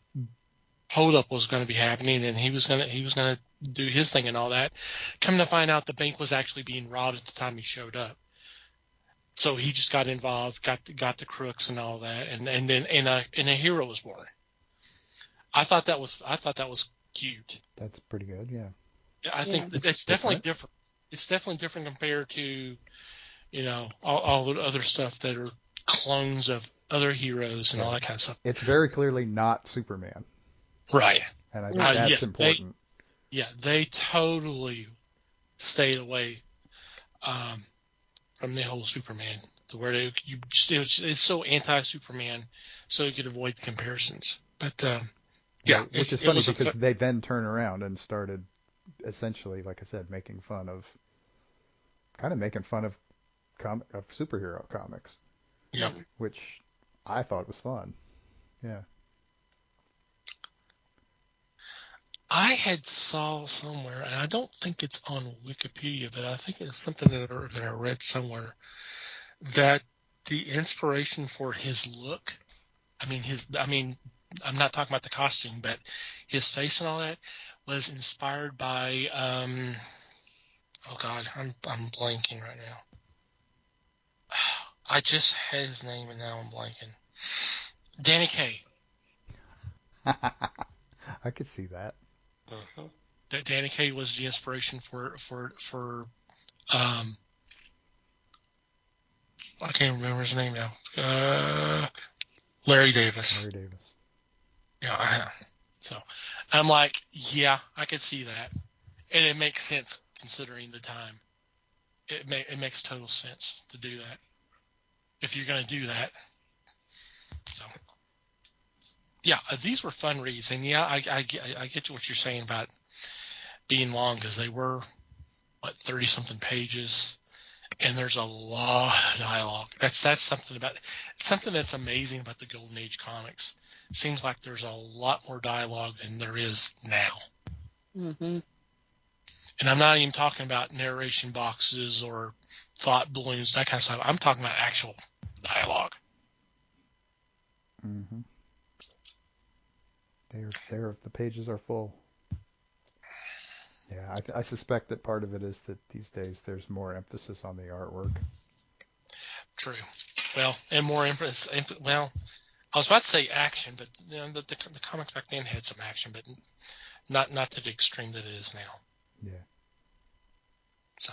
holdup was going to be happening, and he was going to do his thing and all that. Come to find out, the bank was actually being robbed at the time he showed up. So he just got involved, got the crooks and all that, and then a hero was born. I thought that was cute. That's pretty good, yeah. I think it's definitely different. It's definitely different compared to, all the other stuff that are clones of other heroes and all that kind of stuff. It's very clearly not Superman. Right. And I think that's important. They totally stayed away from the whole Superman, to where it's so anti-Superman, so you could avoid comparisons. But which is funny because they then turn around and started essentially, like I said, making fun of superhero comics. Yeah. Which I thought was fun. Yeah. I had saw somewhere, and I don't think it's on Wikipedia, but I think it's something that I read somewhere, that the inspiration for his look I'm not talking about the costume, but his face and all that was inspired by, oh God, I'm blanking right now. I just had his name and now I'm blanking. Danny Kaye. I could see that. Mhm. Danny Kaye was the inspiration for I can't remember his name now. Larry Davis. Larry Davis. Yeah, so I'm like, yeah, I could see that, and it makes sense considering the time. It makes total sense to do that if you're going to do that. So, yeah, these were fun reads, and yeah, I get what you're saying about being long, because they were 30 something pages, and there's a lot of dialogue. That's something that's amazing about the Golden Age comics. It seems like there's a lot more dialogue than there is now. Mm-hmm. And I'm not even talking about narration boxes or thought balloons, that kind of stuff. I'm talking about actual dialogue. Mm-hmm. The pages are full. Yeah, I suspect that part of it is that these days there's more emphasis on the artwork. True. Well, and more emphasis. Well, I was about to say action, but the comics back then had some action, but not to the extreme that it is now. Yeah. So,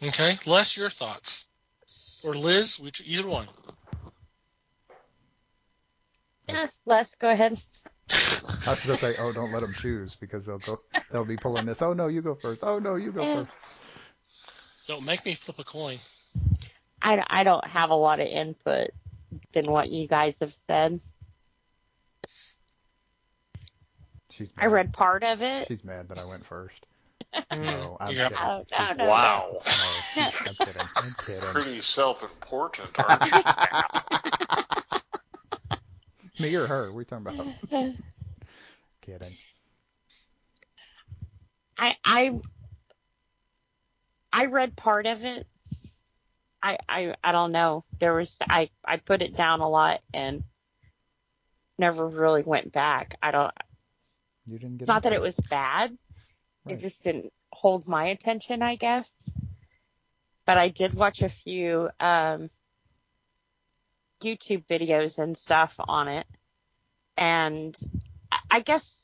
okay, Les, your thoughts, or Liz, either one. Yeah, Les, go ahead. I was going to say, oh, don't let them choose, because they'll be pulling this. Oh no, you go first. Oh no, you go first. Don't make me flip a coin. I don't have a lot of input than what you guys have said. I read part of it. She's mad that I went first. No, No, I'm yeah. kidding. No. Wow. No, I'm kidding. I'm kidding. Pretty self-important, aren't you? Me or her? We talking about? Kidding. I read part of it. I don't know. I put it down a lot and never really went back. You didn't get. It's not that into it was bad. Right. It just didn't hold my attention, I guess. But I did watch a few YouTube videos and stuff on it. And I guess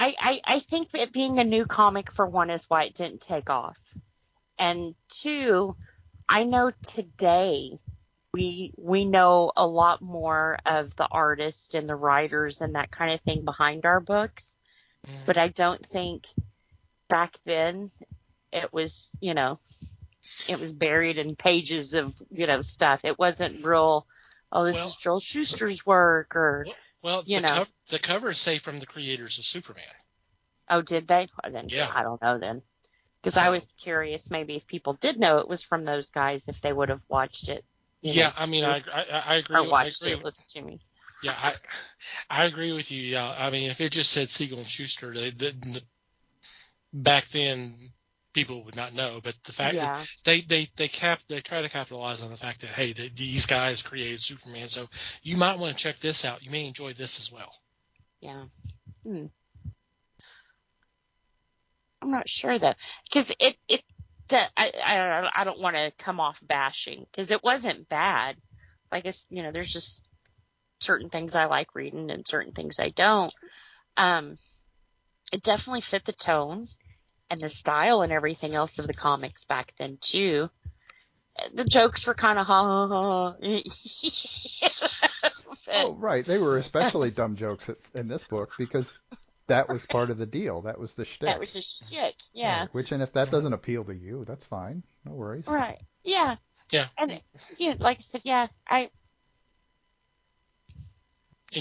I think it being a new comic, for one, is why it didn't take off. And two, I know today we know a lot more of the artists and the writers and that kind of thing behind our books. But I don't think back then it was, it was buried in pages of, stuff. It wasn't real, this is Joel Shuster's work, or, the covers say from the creators of Superman. Oh, did they? Then, yeah. I don't know then. Because I was curious, maybe if people did know it was from those guys, if they would have watched it. Yeah, I mean, I agree. Or watched it, listen to me. Yeah, I agree with you. Yeah, I mean, if it just said Siegel and Schuster, back then people would not know. But the fact that they try to capitalize on the fact that, hey, these guys created Superman, so you might want to check this out. You may enjoy this as well. Yeah. I'm not sure though, because I don't want to come off bashing, because it wasn't bad. I guess, there's just certain things I like reading and certain things I don't. It definitely fit the tone and the style and everything else of the comics back then too. The jokes were kind of ha ha ha. Oh, right. They were especially dumb jokes in this book, because that was part of the deal. That was the shtick. That was the shtick, yeah. Right. And if that doesn't appeal to you, that's fine. No worries. Right. Yeah. Yeah. And like I said, yeah, And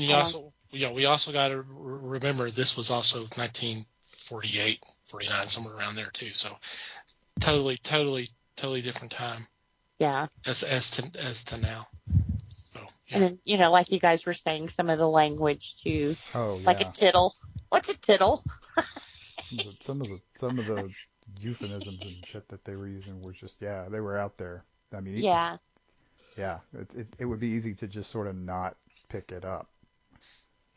we also got to remember this was also 1948, 49, somewhere around there too. So totally different time. Yeah. As to now. So, yeah. And then, like you guys were saying, some of the language too. Oh, yeah. Like a tittle. What's a tittle? Some of the euphemisms and shit that they were using were just, they were out there. I mean, Yeah, it would be easy to just sort of not pick it up,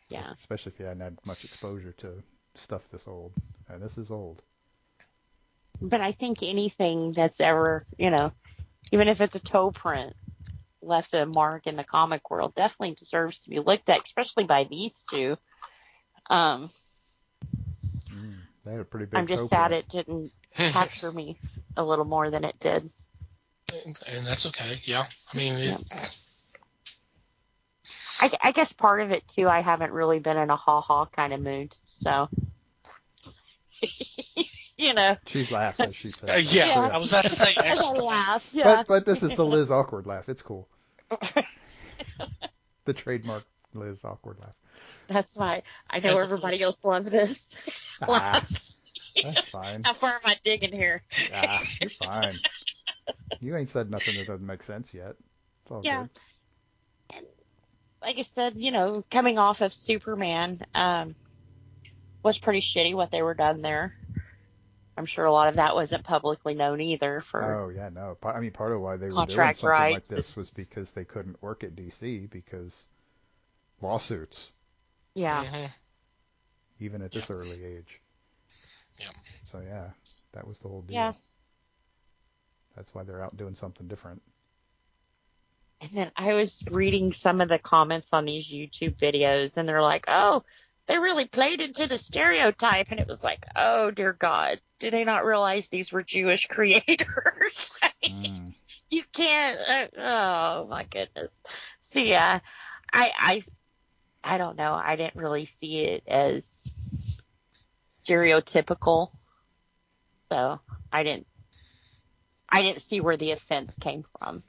Yeah. especially if you hadn't had much exposure to stuff this old. And this is old. But I think anything that's ever, even if it's a toe print, left a mark in the comic world, definitely deserves to be looked at, especially by these two. They had a pretty big I'm just toe sad print. it didn't capture me a little more than it did. And that's okay. Yeah. I mean, I guess part of it too, I haven't really been in a ha-ha kind of mood, so She laughs as she says. yeah, Yeah. I was about to say. I laugh. Yeah. But this is the Liz awkward laugh. It's cool. The trademark Liz awkward laugh. That's why I know As everybody opposed- else loves this. Ah, that's fine. How far am I digging here? Ah, you're fine. You ain't said nothing that doesn't make sense yet. It's all Yeah. good. And like I said, coming off of Superman, was pretty shitty what they were done there. I'm sure a lot of that wasn't publicly known either. Oh yeah, no. I mean, part of why they were doing Contract something like rights. this was because they couldn't work at DC because lawsuits, Yeah. Mhm. even at this early age. Yeah. So yeah, that was the whole deal. Yeah. That's why they're out doing something different. And then I was reading some of the comments on these YouTube videos, and they're like, oh, they really played into the stereotype. And it was like, oh, dear God, do they not realize these were Jewish creators? You can't. Oh, my goodness. So, yeah, I don't know. I didn't really see it as stereotypical. So I didn't see where the offense came from.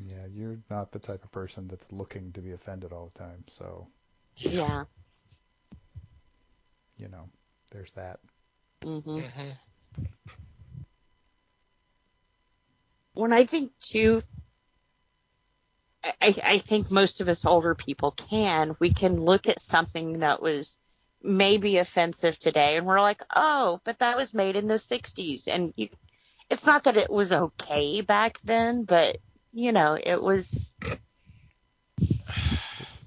Yeah, you're not the type of person that's looking to be offended all the time. So, Yeah. there's that. Mm-hmm. Mhm. When I think too, I think most of us older people we can look at something that was maybe offensive today, and we're like, oh, but that was made in the 60s. And it's not that it was okay back then, but, it was.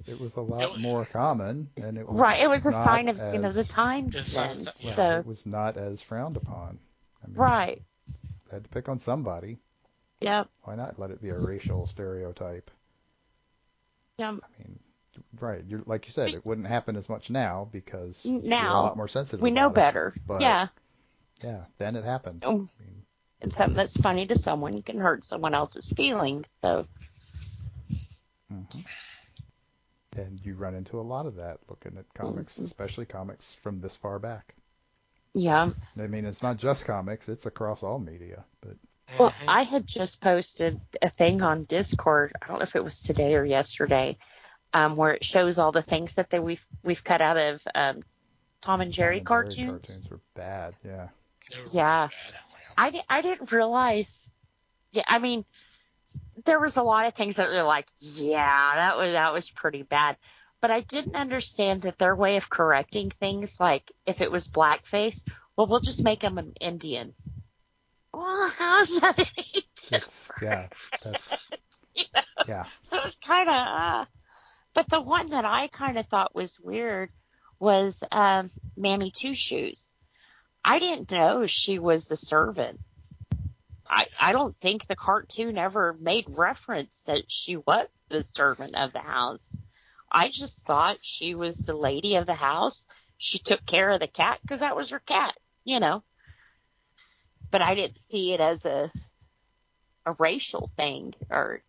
It was a lot more common, and it was Right, it was a not sign of, as, the times It's a sign then. of yeah. So, it was not as frowned upon. I mean, right. they had to pick on somebody. Yep. Why not let it be a racial stereotype? Yep. I mean, right? Like you said, it wouldn't happen as much now because you're a Now, lot more sensitive. We know about it. better. But, Yeah. Yeah, then it happened. Um, And something that's funny to someone can hurt someone else's feelings. So, And you run into a lot of that looking at comics, especially comics from this far back. yeah. I mean, it's not just comics; it's across all media. But Well, I had just posted a thing on Discord. I don't know if it was today or yesterday, where it shows all the things that we've cut out of Tom and Jerry cartoons. Cartoons were bad. Yeah. They were Yeah. bad. I didn't realize. Yeah, I mean, there was a lot of things that were like, yeah, that was pretty bad. But I didn't understand that their way of correcting things, like if it was blackface, well, we'll just make him an Indian. Well, how's that any different? That's You know? yeah. So it was kind of, but the one that I kind of thought was weird was Mammy Two Shoes. I didn't know she was the servant. I don't think the cartoon ever made reference that she was the servant of the house. I just thought she was the lady of the house. She took care of the cat because that was her cat, But I didn't see it as a racial thing or,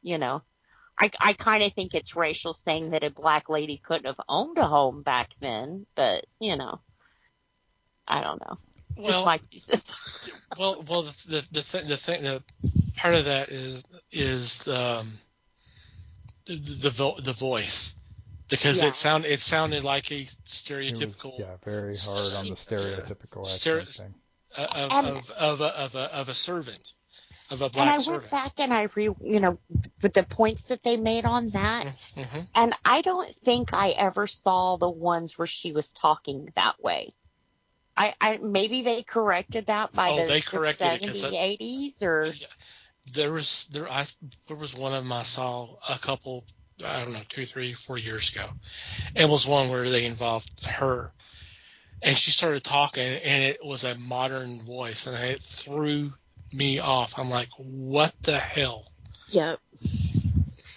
I kind of think it's racial saying that a black lady couldn't have owned a home back then, but, I don't know. Just Well, my pieces. the part of that is the voice, because Yeah. it sounded like a It was, stereotypical very hard on the stereotypical Stere- accent thing. of a servant, of a And black I servant. went back and I with the points that they made on that, Mm-hmm. and I don't think I ever saw the ones where she was talking that way. I maybe they corrected that by Oh, the they corrected it 70s, 'cause 80s, or there was one of them I saw a couple, I don't know, 2, 3, 4 years ago. It was one where they involved her, and she started talking, and it was a modern voice, and it threw me off. I'm like, what the hell? Yep.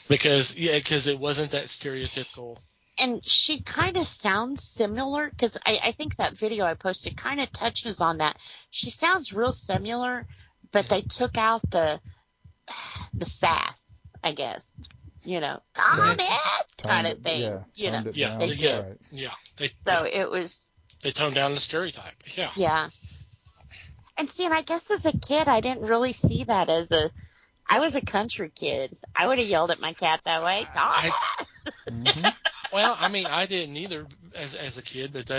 Because it wasn't that stereotypical. And she kind of sounds similar, because I think that video I posted kind of touches on that. She sounds real similar, but they took out the sass, I guess. You know, on it kind of thing. Yeah, you know, toned it Yeah, down, they did. right. Yeah. So it was. They toned down the stereotype. Yeah. Yeah. And see, and I guess as a kid, I didn't really see that I was a country kid. I would have yelled at my cat that way. Mhm. Well, I mean, I didn't either as a kid, but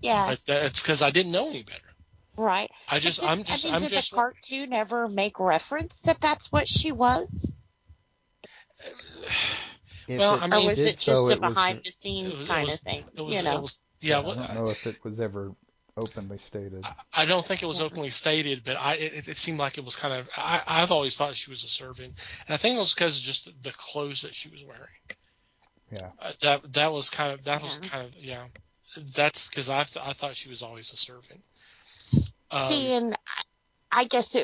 Yeah. but that's because I didn't know any better. Right. I'm did the cartoon ever make reference that that's what she was? If Well, it I Or mean, was did it so, just a it was behind the- the scenes It was- kind of thing? It was, you know? it was, yeah. I don't know if it was ever openly stated. I don't think it was openly stated, but it seemed like it was kind of. I've always thought she was a servant, and I think it was because of just the clothes that she was wearing. Yeah. That was kind of yeah. That's because I thought she was always a servant. See, and I guess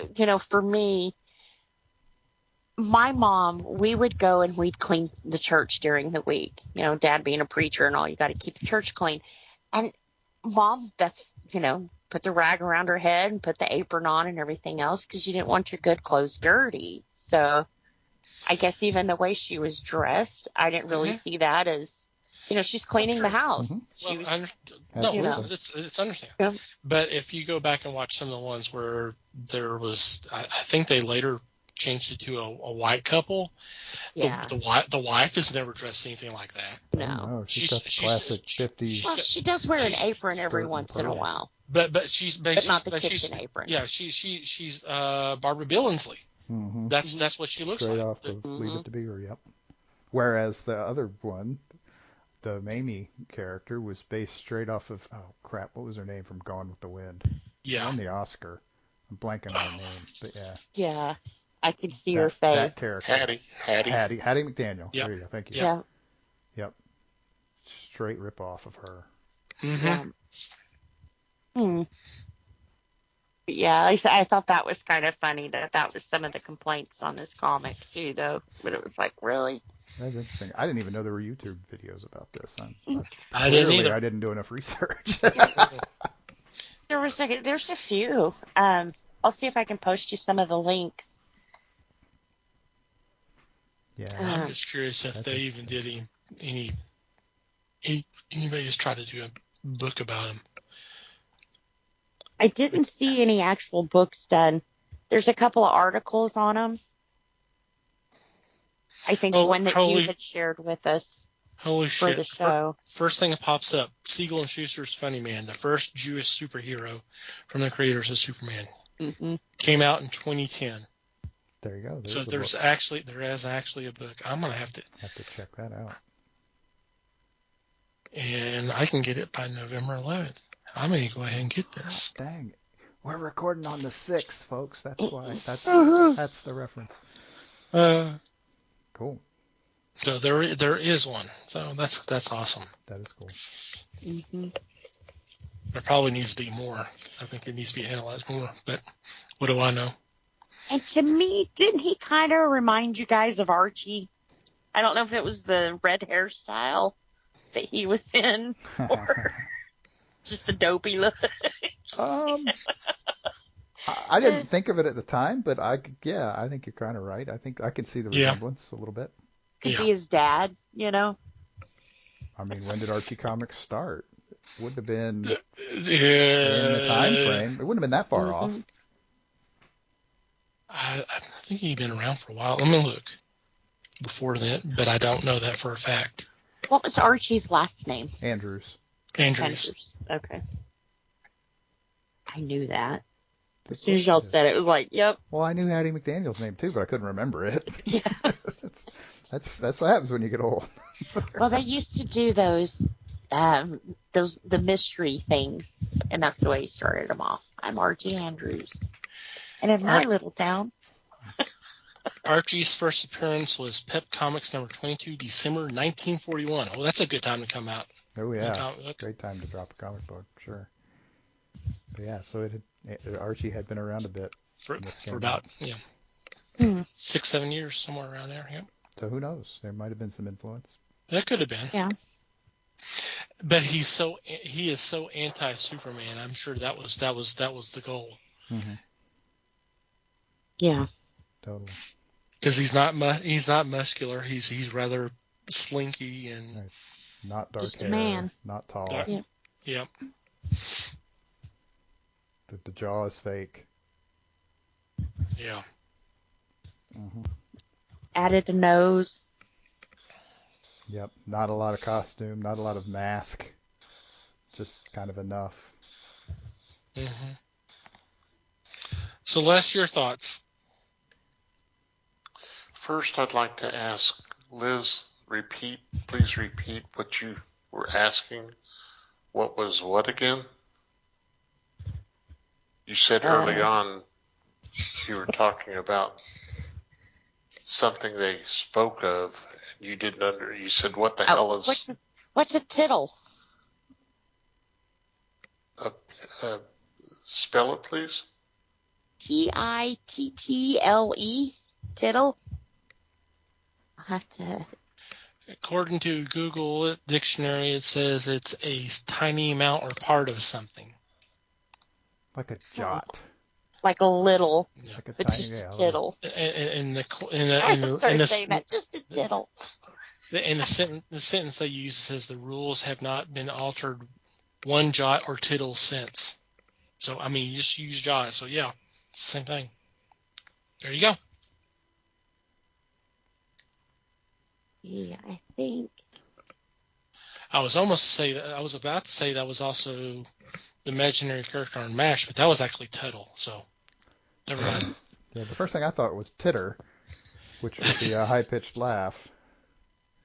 for me, my mom, we would go and we'd clean the church during the week. You know, Dad being a preacher and all, you got to keep the church clean. And Mom, that's, put the rag around her head and put the apron on and everything else because you didn't want your good clothes dirty. So I guess even the way she was dressed, I didn't really see that as, she's cleaning the house. Mhm. She was, It's understandable. Yeah. But if you go back and watch some of the ones where there was, I think they later changed it to a white couple. yeah, The wife is never dressed anything like that. no. She's got the classic 50s. Well, she does wear an apron every skirt and once in a pearls. while, But not the she's kitchen apron. yeah, she's Barbara Billingsley. Mhm. That's what she looks Straight like. off of Leave It to Beaver, yep. Whereas the other one, the Mamie character, was based straight off of, oh crap, what was her name from Gone with the Wind? Yeah. Won the Oscar. I'm blanking on her name, but yeah. Yeah, I could see her face. That character. Hattie. Hattie McDaniel. Yep. There you go. Thank you. Yeah. Yep. Straight rip off of her. Mm-hmm. But yeah, I thought that was kind of funny that was some of the complaints on this comic too, though. But it was like, really? That's interesting. I didn't even know there were YouTube videos about this. I didn't Clearly, either. I didn't do enough research. There's a few. I'll see if I can post you some of the links. Yeah. I'm just curious if they even did anybody just try to do a book about him. I didn't see any actual books done. There's a couple of articles on them. I think one that you had shared with us Holy for shit. the show. First thing that pops up, Siegel and Schuster's Funny Man, the first Jewish superhero from the creators of Superman. Mm-hmm. Came out in 2010. There you go. So there is actually a book. I'm going to have to check that out. And I can get it by November 11th. I'm going to go ahead and get this. Dang. We're recording on the 6th, folks. That's why. That's the reference. Cool. So there is one. So that's awesome. That is cool. Mm-hmm. There probably needs to be more. I think it needs to be analyzed more. But what do I know? And to me, didn't he kind of remind you guys of Archie? I don't know if it was the red hairstyle that he was in or just a dopey look. I didn't think of it at the time, but I think you're kind of right. I think I can see the resemblance a little bit. Could be his dad, I mean, when did Archie Comics start? It wouldn't have been in the time frame. It wouldn't have been that far off. I think he'd been around for a while. Let me look before that, but I don't know that for a fact. What was Archie's last name? Andrews. Okay. I knew that. As soon as y'all said it, it was like, yep. Well, I knew Hattie McDaniel's name too, but I couldn't remember it. Yeah. That's what happens when you get old. Well, they used to do the mystery things, and that's the way he started them off. I'm Archie Andrews. And in my little town, Archie's first appearance was Pep Comics number 22, December 1941. Oh, that's a good time to come out. Oh yeah, Comic book. great time to drop a comic book, sure. But yeah, so Archie had been around a bit. For about 6-7 years, somewhere around there. Yep. So who knows? There might have been some influence. That could have been. Yeah. But he is so anti-Superman. I'm sure that was the goal. Mm-hmm. Yeah. Totally. Because he's not muscular. He's rather slinky and Right. Not dark Just a hair. man. Not tall. Yeah. Yep. The jaw is fake. Yeah. Mm-hmm. Added a nose. Yep. Not a lot of costume. Not a lot of mask. Just kind of enough. Mm-hmm. So, Les, your thoughts? First, I'd like to ask Liz, please repeat what you were asking. What was what again? You said early on you were talking about something they spoke of. You didn't you said, what the hell is... What's a tittle? Spell it, please. Tittle. Tittle. I'll have to... According to Google Dictionary, it says it's a tiny amount or part of something. Like a jot. Like a little, Yeah. Like a but tiny, just a yeah, tittle. In I the started saying that, just a tittle. sentence they use says the rules have not been altered one jot or tittle since. So I mean, you just use jot. So yeah, it's the same thing. There you go. Yeah, I think. I was about to say that was also the imaginary character on MASH, but that was actually Tuttle. So never mind. Yeah, the first thing I thought was titter, which would be a high-pitched laugh.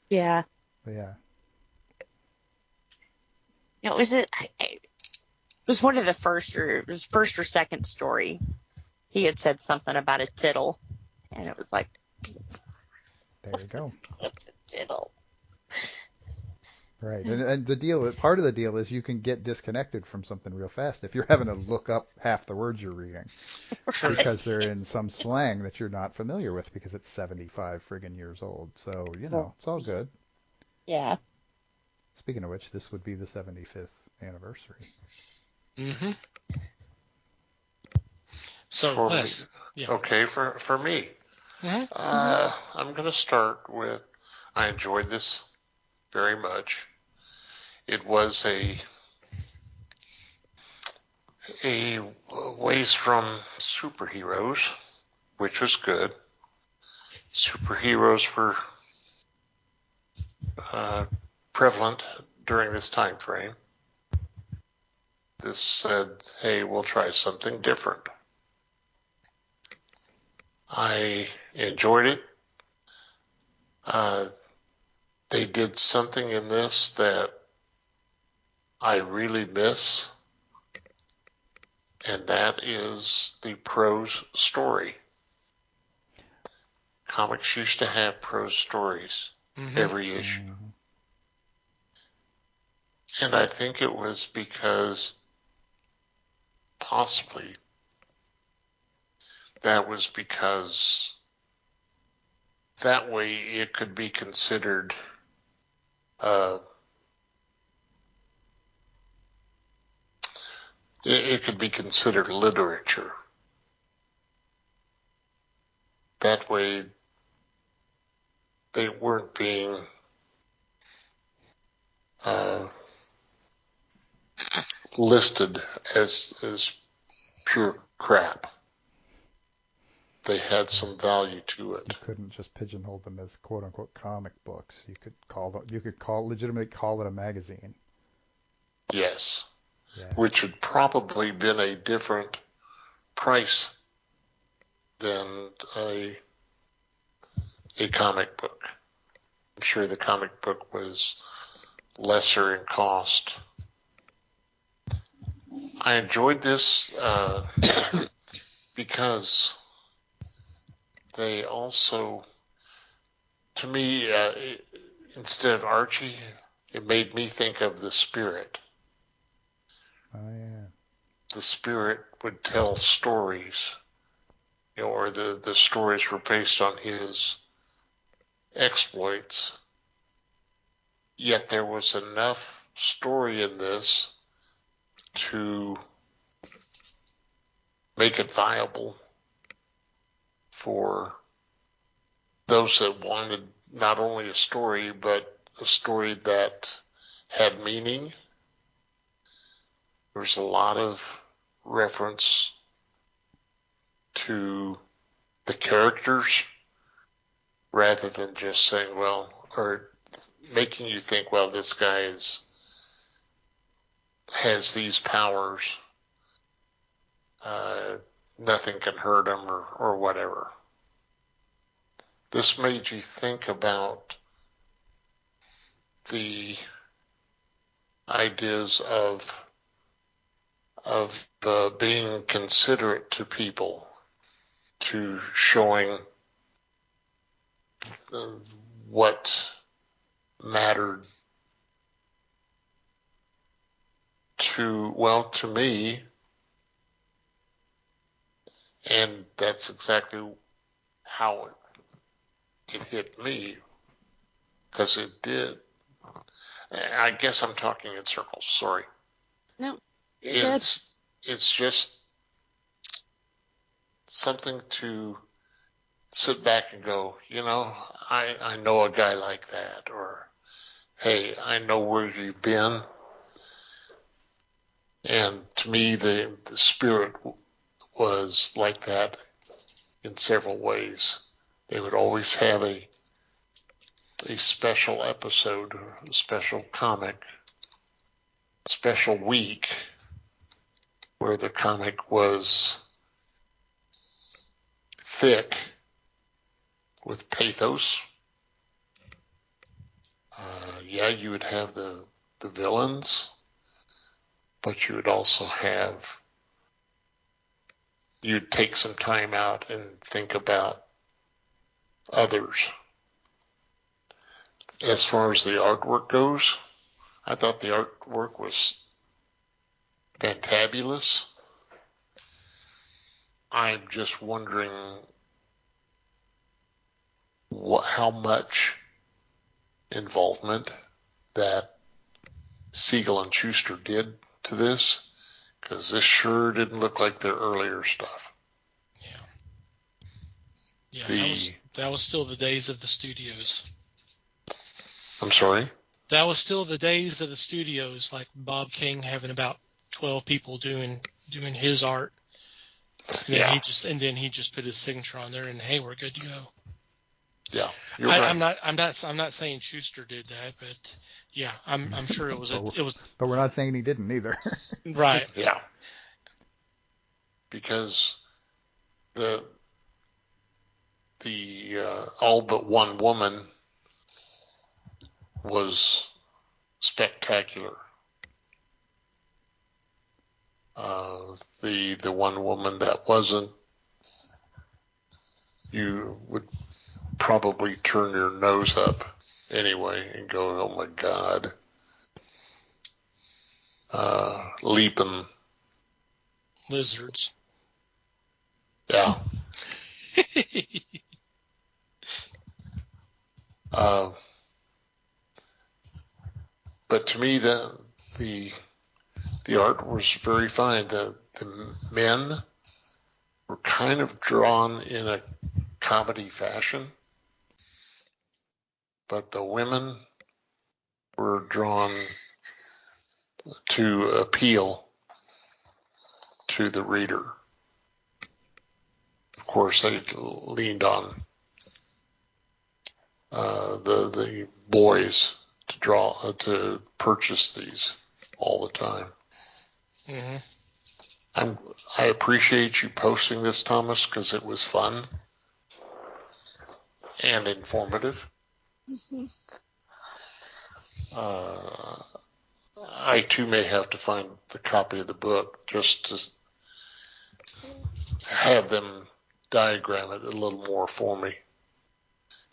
Yeah. But yeah. You know, it was one of the first or second story. He had said something about a tittle, and it was like, There you go. what's a tittle? Right, and part of the deal is you can get disconnected from something real fast if you're having to look up half the words you're reading because they're in some slang that you're not familiar with because it's 75 friggin' years old. So, it's all good. Yeah. Speaking of which, this would be the 75th anniversary. Mm-hmm. So For Les, me. yeah. Okay, for me. Mm-hmm. I'm going to start with, I enjoyed this very much. It was a ways from superheroes, which was good. Superheroes were prevalent during this time frame. This said, hey, we'll try something different. I enjoyed it. They did something in this that I really miss, and that is the prose story. Comics used to have prose stories every issue. Mm-hmm. And I think it was because possibly that was because that way it could be considered it could be considered literature. That way they weren't being listed as pure crap. They had some value to it. You couldn't just pigeonhole them as quote unquote comic books. You could legitimately call it a magazine. Yes. Yeah. Which would probably been a different price than a comic book. I'm sure the comic book was lesser in cost. I enjoyed this because they also, to me, instead of Archie, it made me think of the Spirit. Oh yeah. The Spirit would tell stories, or the stories were based on his exploits. Yet there was enough story in this to make it viable for those that wanted not only a story, but a story that had meaning. There's a lot of reference to the characters rather than just saying, well, or making you think, well, this guy has these powers. Nothing can hurt him or whatever. This made you think about the ideas of being considerate to people, to showing what mattered to me, and that's exactly how it hit me, because it did. I guess I'm talking in circles. Sorry. No. It's just something to sit back and go, I know a guy like that, or hey, I know where you've been. And to me, the Spirit was like that in several ways. They would always have a special episode, or a special comic, special week, where the comic was thick with pathos. You would have the villains, but you would also you'd take some time out and think about others. As far as the artwork goes, I thought the artwork was fantabulous. I'm just wondering how much involvement that Siegel and Schuster did to this, because this sure didn't look like their earlier stuff. Yeah, that was still the days of the studios. I'm sorry? That was still the days of the studios, like Bob King having about 12 people doing his art. And then he just put his signature on there, and hey, we're good to go. Yeah, you're right. I'm not saying Schuster did that, but yeah, I'm sure it was. But we're not saying he didn't either. Right. Yeah. Because the all but one woman was spectacular. The one woman that wasn't, you would probably turn your nose up anyway and go, oh my God. Leaping lizards. Yeah. But to me, the art was very fine. The men were kind of drawn in a comedy fashion, but the women were drawn to appeal to the reader. Of course, they leaned on the boys to purchase these all the time. Mm-hmm. I appreciate you posting this, Thomas, because it was fun and informative. Mm-hmm. I too may have to find the copy of the book just to have them diagram it a little more for me.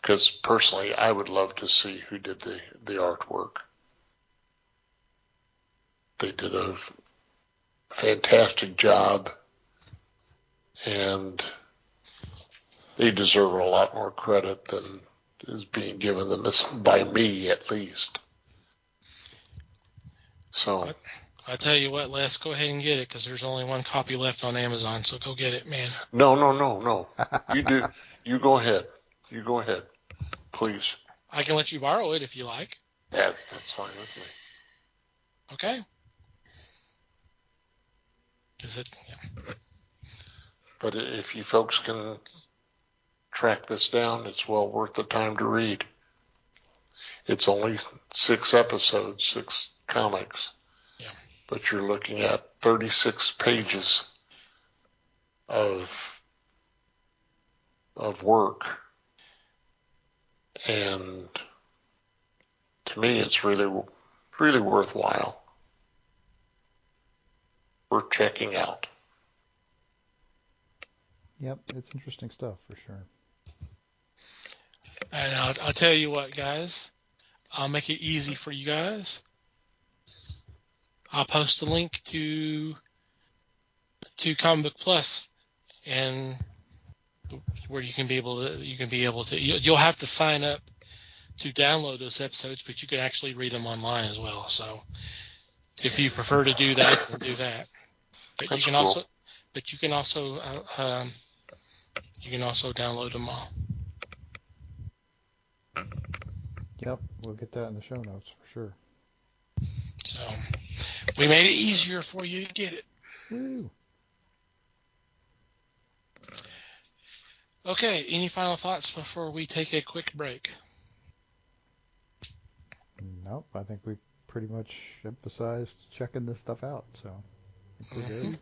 Because personally, I would love to see who did the artwork. They did a fantastic job, and they deserve a lot more credit than is being given them, by me at least. So I tell you what, Les, go ahead and get it, because there's only one copy left on Amazon, so go get it, man. No. You do. You go ahead. Please. I can let you borrow it if you like. That's fine with me. Okay. Yeah. But if you folks can track this down, it's well worth the time to read. It's only 6 episodes, 6 comics. Yeah. But you're looking at 36 pages of work. And to me, it's really worthwhile. Worth checking out. Yep, it's interesting stuff for sure. And I'll tell you what, guys. I'll make it easy for you guys. I'll post a link to Comic Book Plus, and where you'll have to sign up to download those episodes, but you can actually read them online as well. So if you prefer to do that, then do that. But That's you can cool. also download them all. Yep, we'll get that in the show notes for sure. So we made it easier for you to get it. Woo! Okay, any final thoughts before we take a quick break? Nope, I think we pretty much emphasized checking this stuff out, so I think we're good.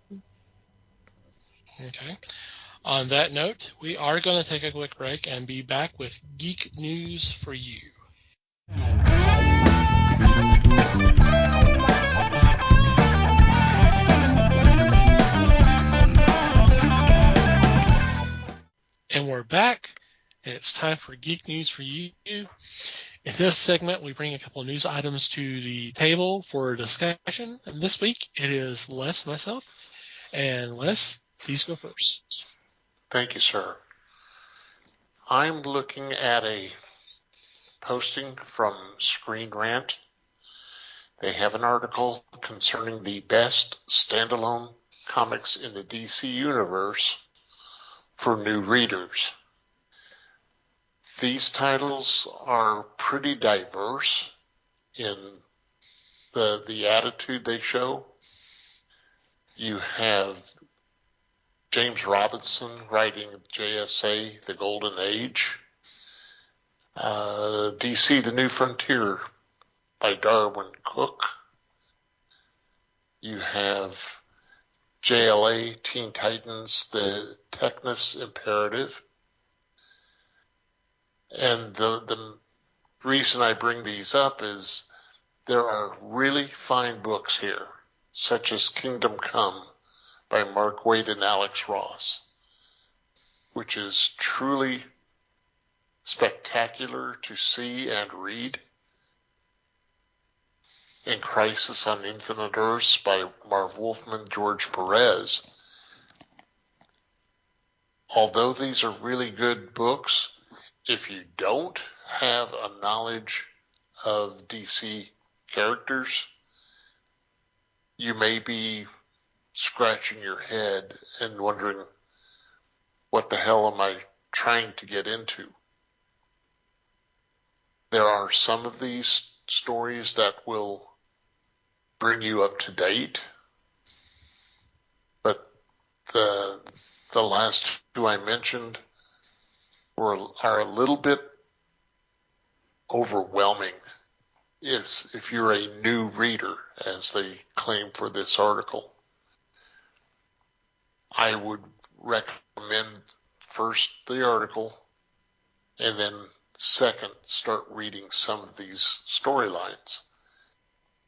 Okay. On that note, we are going to take a quick break and be back with Geek News for you. And we're back, and it's time for Geek News for you. In this segment, we bring a couple of news items to the table for discussion. And this week, it is Les, myself. And Les, please go first. Thank you, sir. I'm looking at a posting from Screen Rant. They have an article concerning the best standalone comics in the DC universe for new readers. These titles are pretty diverse in the attitude they show. You have James Robinson writing JSA, The Golden Age. DC, The New Frontier by Darwin Cook. You have JLA, Teen Titans, The Technus Imperative. And the reason I bring these up is there are really fine books here, such as Kingdom Come by Mark Waid and Alex Ross, which is truly spectacular to see and read. In Crisis on Infinite Earths by Marv Wolfman, George Perez. Although these are really good books, if you don't have a knowledge of DC characters, you may be scratching your head and wondering, what the hell am I trying to get into? There are some of these stories that will bring you up to date, but the last two I mentioned are a little bit overwhelming if you're a new reader, as they claim for this article. I would recommend first the article, and then second, start reading some of these storylines.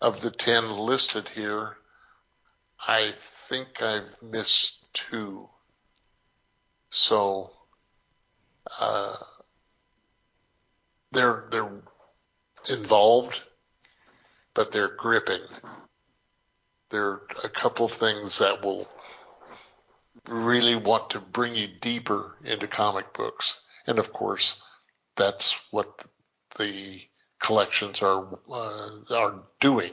Of the 10 listed here, I think I've missed 2. So they're involved, but they're gripping. There are a couple of things that will really want to bring you deeper into comic books. And of course, that's what the collections are doing.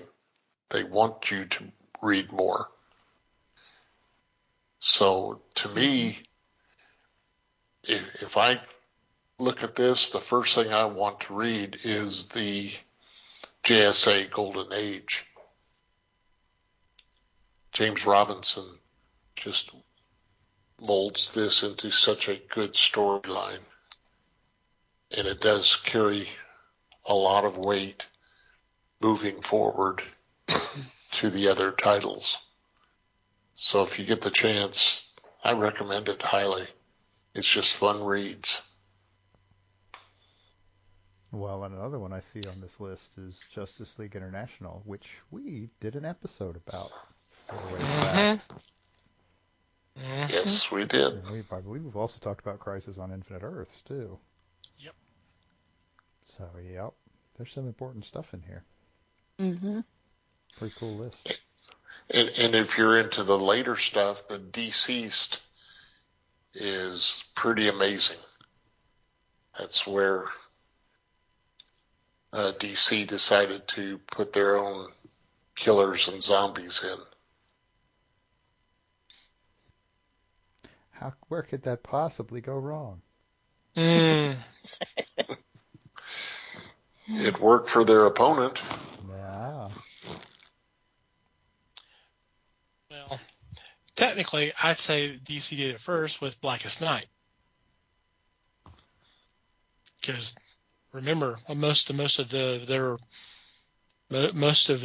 They want you to read more. So to me, if I look at this, the first thing I want to read is the JSA Golden Age. James Robinson just molds this into such a good storyline. And it does carry a lot of weight moving forward to the other titles. So if you get the chance, I recommend it highly. It's just fun reads. Well, and another one I see on this list is Justice League International, which we did an episode about. Yes, we did. And I believe we've also talked about Crisis on Infinite Earths, too. Yep. So, yep, there's some important stuff in here. Mm-hmm. Pretty cool list. And if you're into the later stuff, the Deceased is pretty amazing. That's where DC decided to put their own killers and zombies in. Where could that possibly go wrong? Mm. It worked for their opponent. Yeah. Well, technically, I'd say DC did it first with Blackest Night. Because remember, most of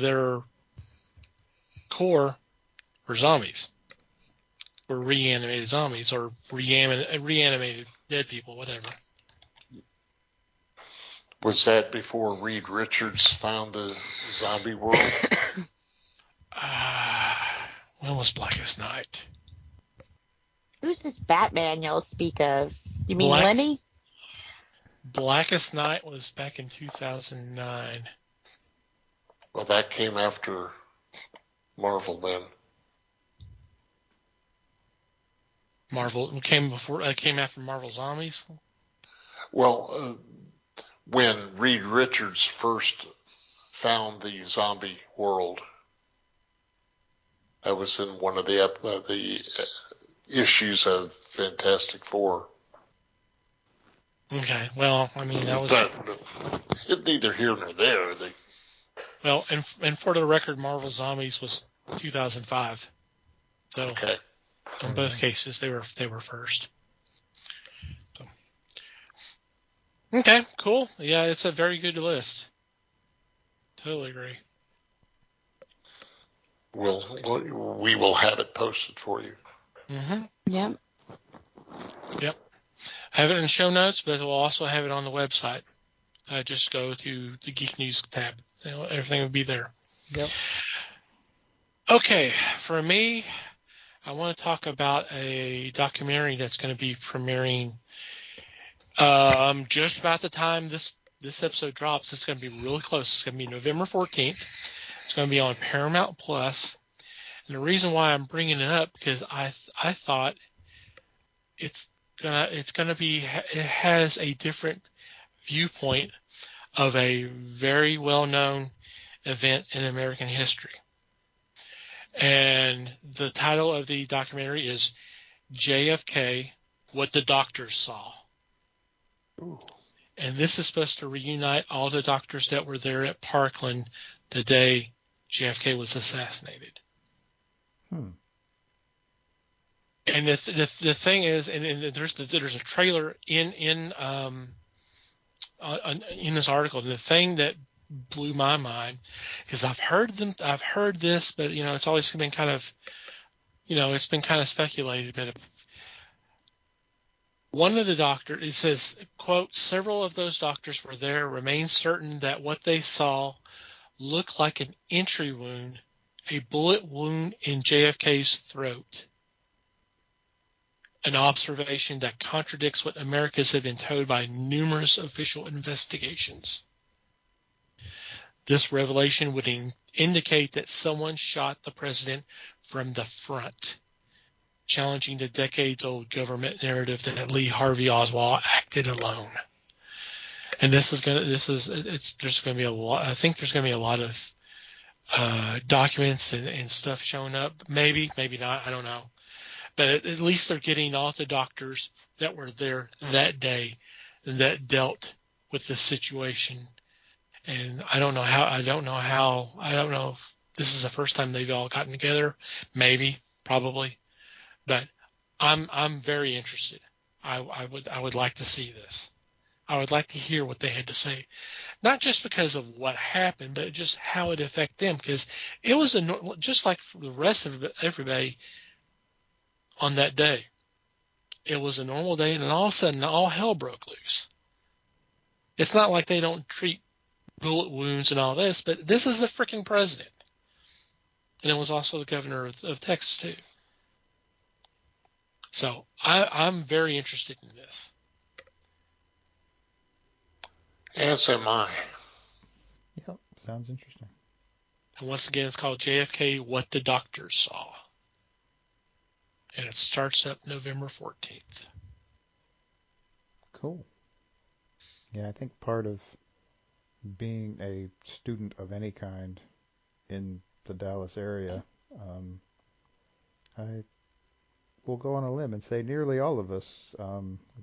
their core were zombies, or reanimated zombies, or reanimated dead people, whatever. Was that before Reed Richards found the zombie world? When was Blackest Night? Who's this Batman y'all speak of? You mean Black- Lenny? Blackest Night was back in 2009. Well, that came after Marvel then. Marvel came after Marvel Zombies. Well, when Reed Richards first found the zombie world, that was in one of the issues of Fantastic Four. Okay, well, I mean that was. It's neither here nor there. Well, and for the record, Marvel Zombies was 2005. So Okay. in both cases, they were first. So. Okay, cool. Yeah, it's a very good list. Totally agree. We will have it posted for you. Mm-hmm. Yep. Yep. Have it in show notes, but we'll also have it on the website. Just go to the Geek News tab. Everything will be there. Yep. Okay, for me, I want to talk about a documentary that's going to be premiering just about the time this episode drops. It's going to be really close. It's going to be November 14th. It's going to be on Paramount Plus. And the reason why I'm bringing it up because I thought it has a different viewpoint of a very well-known event in American history. And the title of the documentary is JFK, What the Doctors Saw. Ooh. And this is supposed to reunite all the doctors that were there at Parkland the day JFK was assassinated. And the thing is, and there's a trailer in this article. And the thing that blew my mind because I've heard this, but it's always been kind of, it's been kind of speculated. But one of the doctors, it says, quote, several of those doctors were there, remain certain that what they saw looked like an entry wound, a bullet wound in JFK's throat. an observation that contradicts what Americans have been told by numerous official investigations. This revelation would indicate that someone shot the president from the front, challenging the decades-old government narrative that Lee Harvey Oswald acted alone. And there's going to be a lot. I think there's going to be a lot of documents and stuff showing up. Maybe not. I don't know. But at least they're getting all the doctors that were there that day that dealt with the situation. And I don't know if this is the first time they've all gotten together. Maybe, probably. But I'm very interested. I would like to see this. I would like to hear what they had to say, not just because of what happened, but just how it affected them. Because it was just like the rest of everybody on that day. It was a normal day, and then all of a sudden, all hell broke loose. It's not like they don't treat bullet wounds and all this, but this is the freaking president, and it was also the governor of Texas too. So I'm very interested in this. As am I. Yep, sounds interesting. And once again, it's called JFK: What the Doctors Saw, and it starts up November 14th. Cool. Yeah, I think part of being a student of any kind in the Dallas area, I will go on a limb and say nearly all of us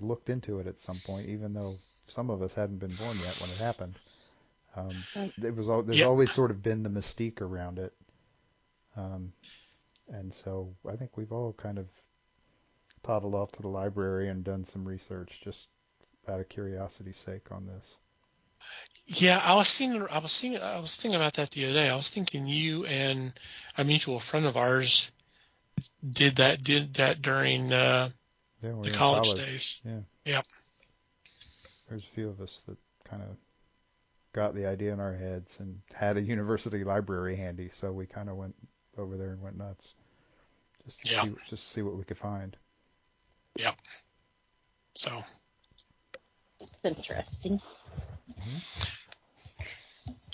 looked into it at some point, even though some of us hadn't been born yet when it happened. There's always sort of been the mystique around it. And so I think we've all kind of toddled off to the library and done some research just out of curiosity's sake on this. Yeah, I was thinking about that the other day. I was thinking you and a mutual friend of ours did that during the college days. Yeah. Yep. There's a few of us that kind of got the idea in our heads and had a university library handy, so we kind of went over there and went nuts. Just to see what we could find. Yep. So. It's interesting. Mm-hmm.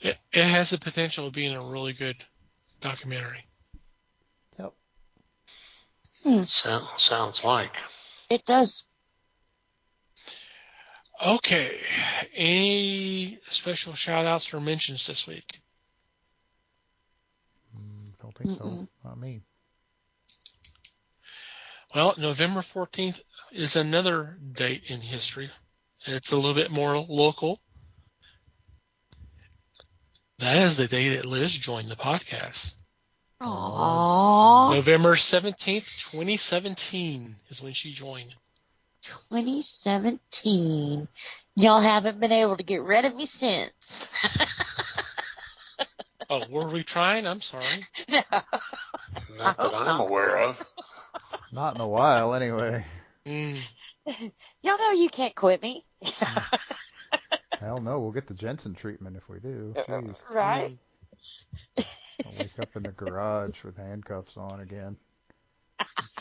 It has the potential of being a really good documentary. Yep. Sounds like. It does. Okay. Any special shout-outs or mentions this week? Don't think so. Not me. Well, November 14th is another date in history. It's a little bit more local. That is the day that Liz joined the podcast. Aww. November 17th, 2017 is when she joined. 2017. Y'all haven't been able to get rid of me since. Oh, were we trying? I'm sorry. No. Not that I'm aware of. Not in a while, anyway. Y'all know you can't quit me. Hell no, we'll get the Jensen treatment if we do. Jeez. Right? I'll wake up in the garage with handcuffs on again.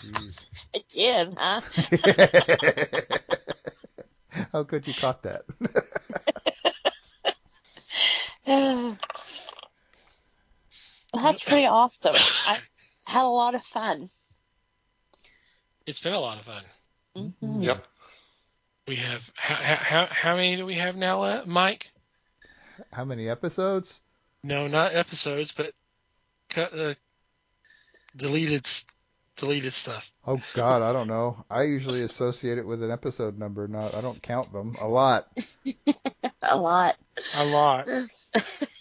Jeez. Again, huh? How good you caught that? That's pretty awesome. I had a lot of fun. It's been a lot of fun. Mm-hmm. Yep. We have how many do we have now, Mike? How many episodes? No, not episodes, but deleted stuff. Oh God, I don't know. I usually associate it with an episode number. I don't count them. A lot. A lot. A lot.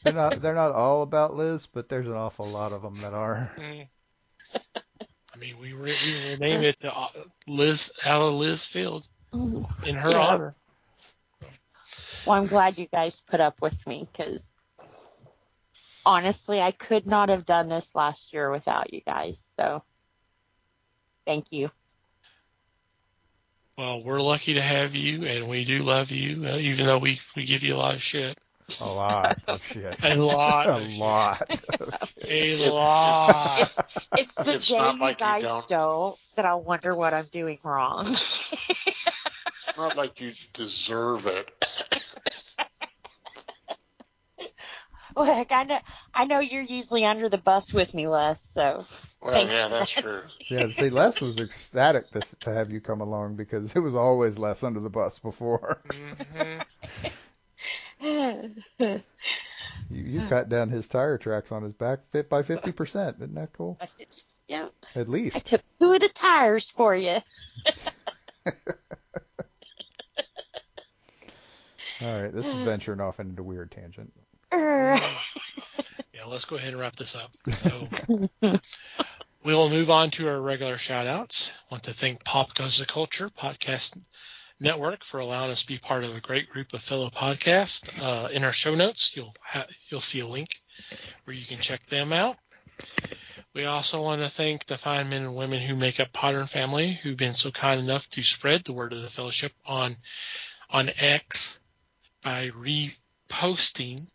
They're not all about Liz, but there's an awful lot of them that are. I mean, we rename it to Liz out of Liz Field in her honor. Well, I'm glad you guys put up with me because honestly, I could not have done this last year without you guys. So, thank you. Well, we're lucky to have you, and we do love you, even though we give you a lot of shit. A lot of shit. A lot. A lot of shit. A lot. It's the It's day not you like you guys don't. don't that I wonder what I'm doing wrong. It's not like you deserve it. Well, heck, I know you're usually under the bus with me, Les, so Well, thanks yeah, for that's that. true. Yeah, see, Les was ecstatic to have you come along because it was always Les under the bus before. You cut down his tire tracks on his back by 50%. Isn't that cool? Yeah, At I least. took 2 of the tires for you. All right, this is venturing off into a weird tangent. Yeah, let's go ahead and wrap this up. So we will move on to our regular shout-outs. I want to thank Pop Goes the Culture Podcast Network for allowing us to be part of a great group of fellow podcasts. In our show notes, you'll see a link where you can check them out. We also want to thank the fine men and women who make up Podern Family, who've been so kind enough to spread the word of the fellowship on X by reposting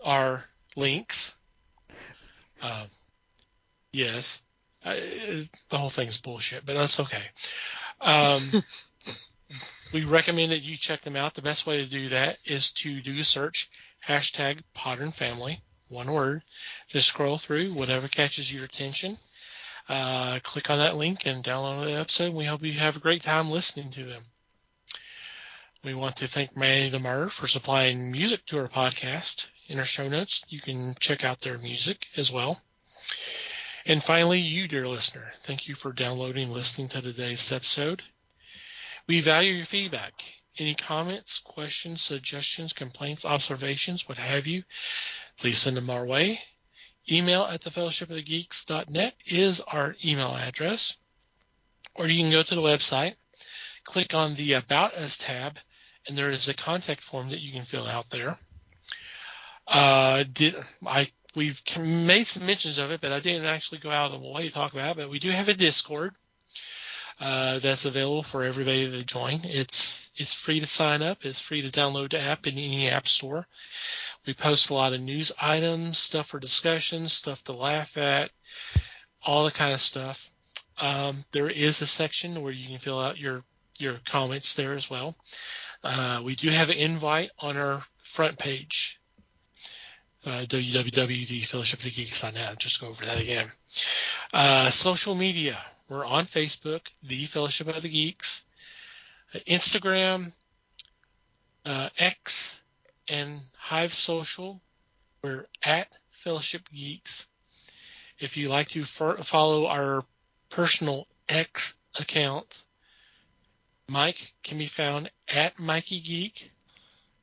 our links. Yes, the whole thing's bullshit, but that's okay. We recommend that you check them out. The best way to do that is to do a search, #PodernFamily, one word. Just scroll through whatever catches your attention. Click on that link and download the episode. We hope you have a great time listening to them. We want to thank Manny DeMar for supplying music to our podcast. In our show notes, you can check out their music as well. And finally, you, dear listener, thank you for downloading and listening to today's episode. We value your feedback. Any comments, questions, suggestions, complaints, observations, what have you, please send them our way. Email at thefellowshipofthegeeks.net is our email address. Or you can go to the website, click on the About Us tab, and there is a contact form that you can fill out there. We've made some mentions of it, but I didn't actually go out of the way to talk about it. But we do have a Discord that's available for everybody to join. It's free to sign up. It's free to download the app in any app store. We post a lot of news items, stuff for discussion, stuff to laugh at, all the kind of stuff. There is a section where you can fill out your comments there as well. We do have an invite on our front page, www.thefellowshipofthegeeks.net. Just go over that again. Social media. We're on Facebook, The Fellowship of the Geeks, Instagram, X, and Hive Social. We're at Fellowship Geeks. If you like to follow our personal X account, Mike can be found at Mikey Geek.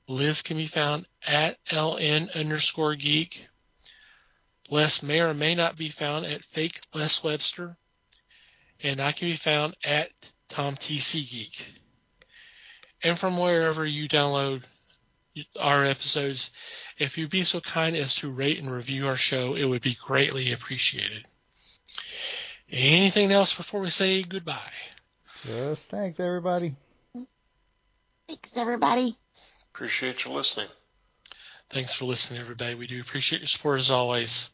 Liz can be found at LN_Geek. Les may or may not be found at Fake Les Webster. And I can be found at TomTCGeek. And from wherever you download our episodes, if you'd be so kind as to rate and review our show, it would be greatly appreciated. Anything else before we say goodbye? Just thanks, everybody. Thanks, everybody. Appreciate you listening. Thanks for listening, everybody. We do appreciate your support as always.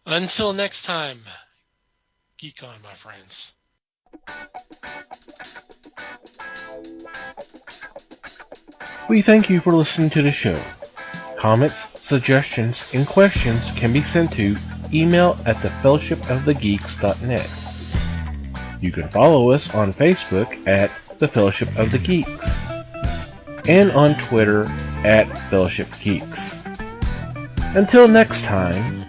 Until next time, geek on, my friends. We thank you for listening to the show. Comments, suggestions, and questions can be sent to email at thefellowshipofthegeeks.net. You can follow us on Facebook at The Fellowship of the Geeks and on Twitter at Fellowship Geeks. Until next time,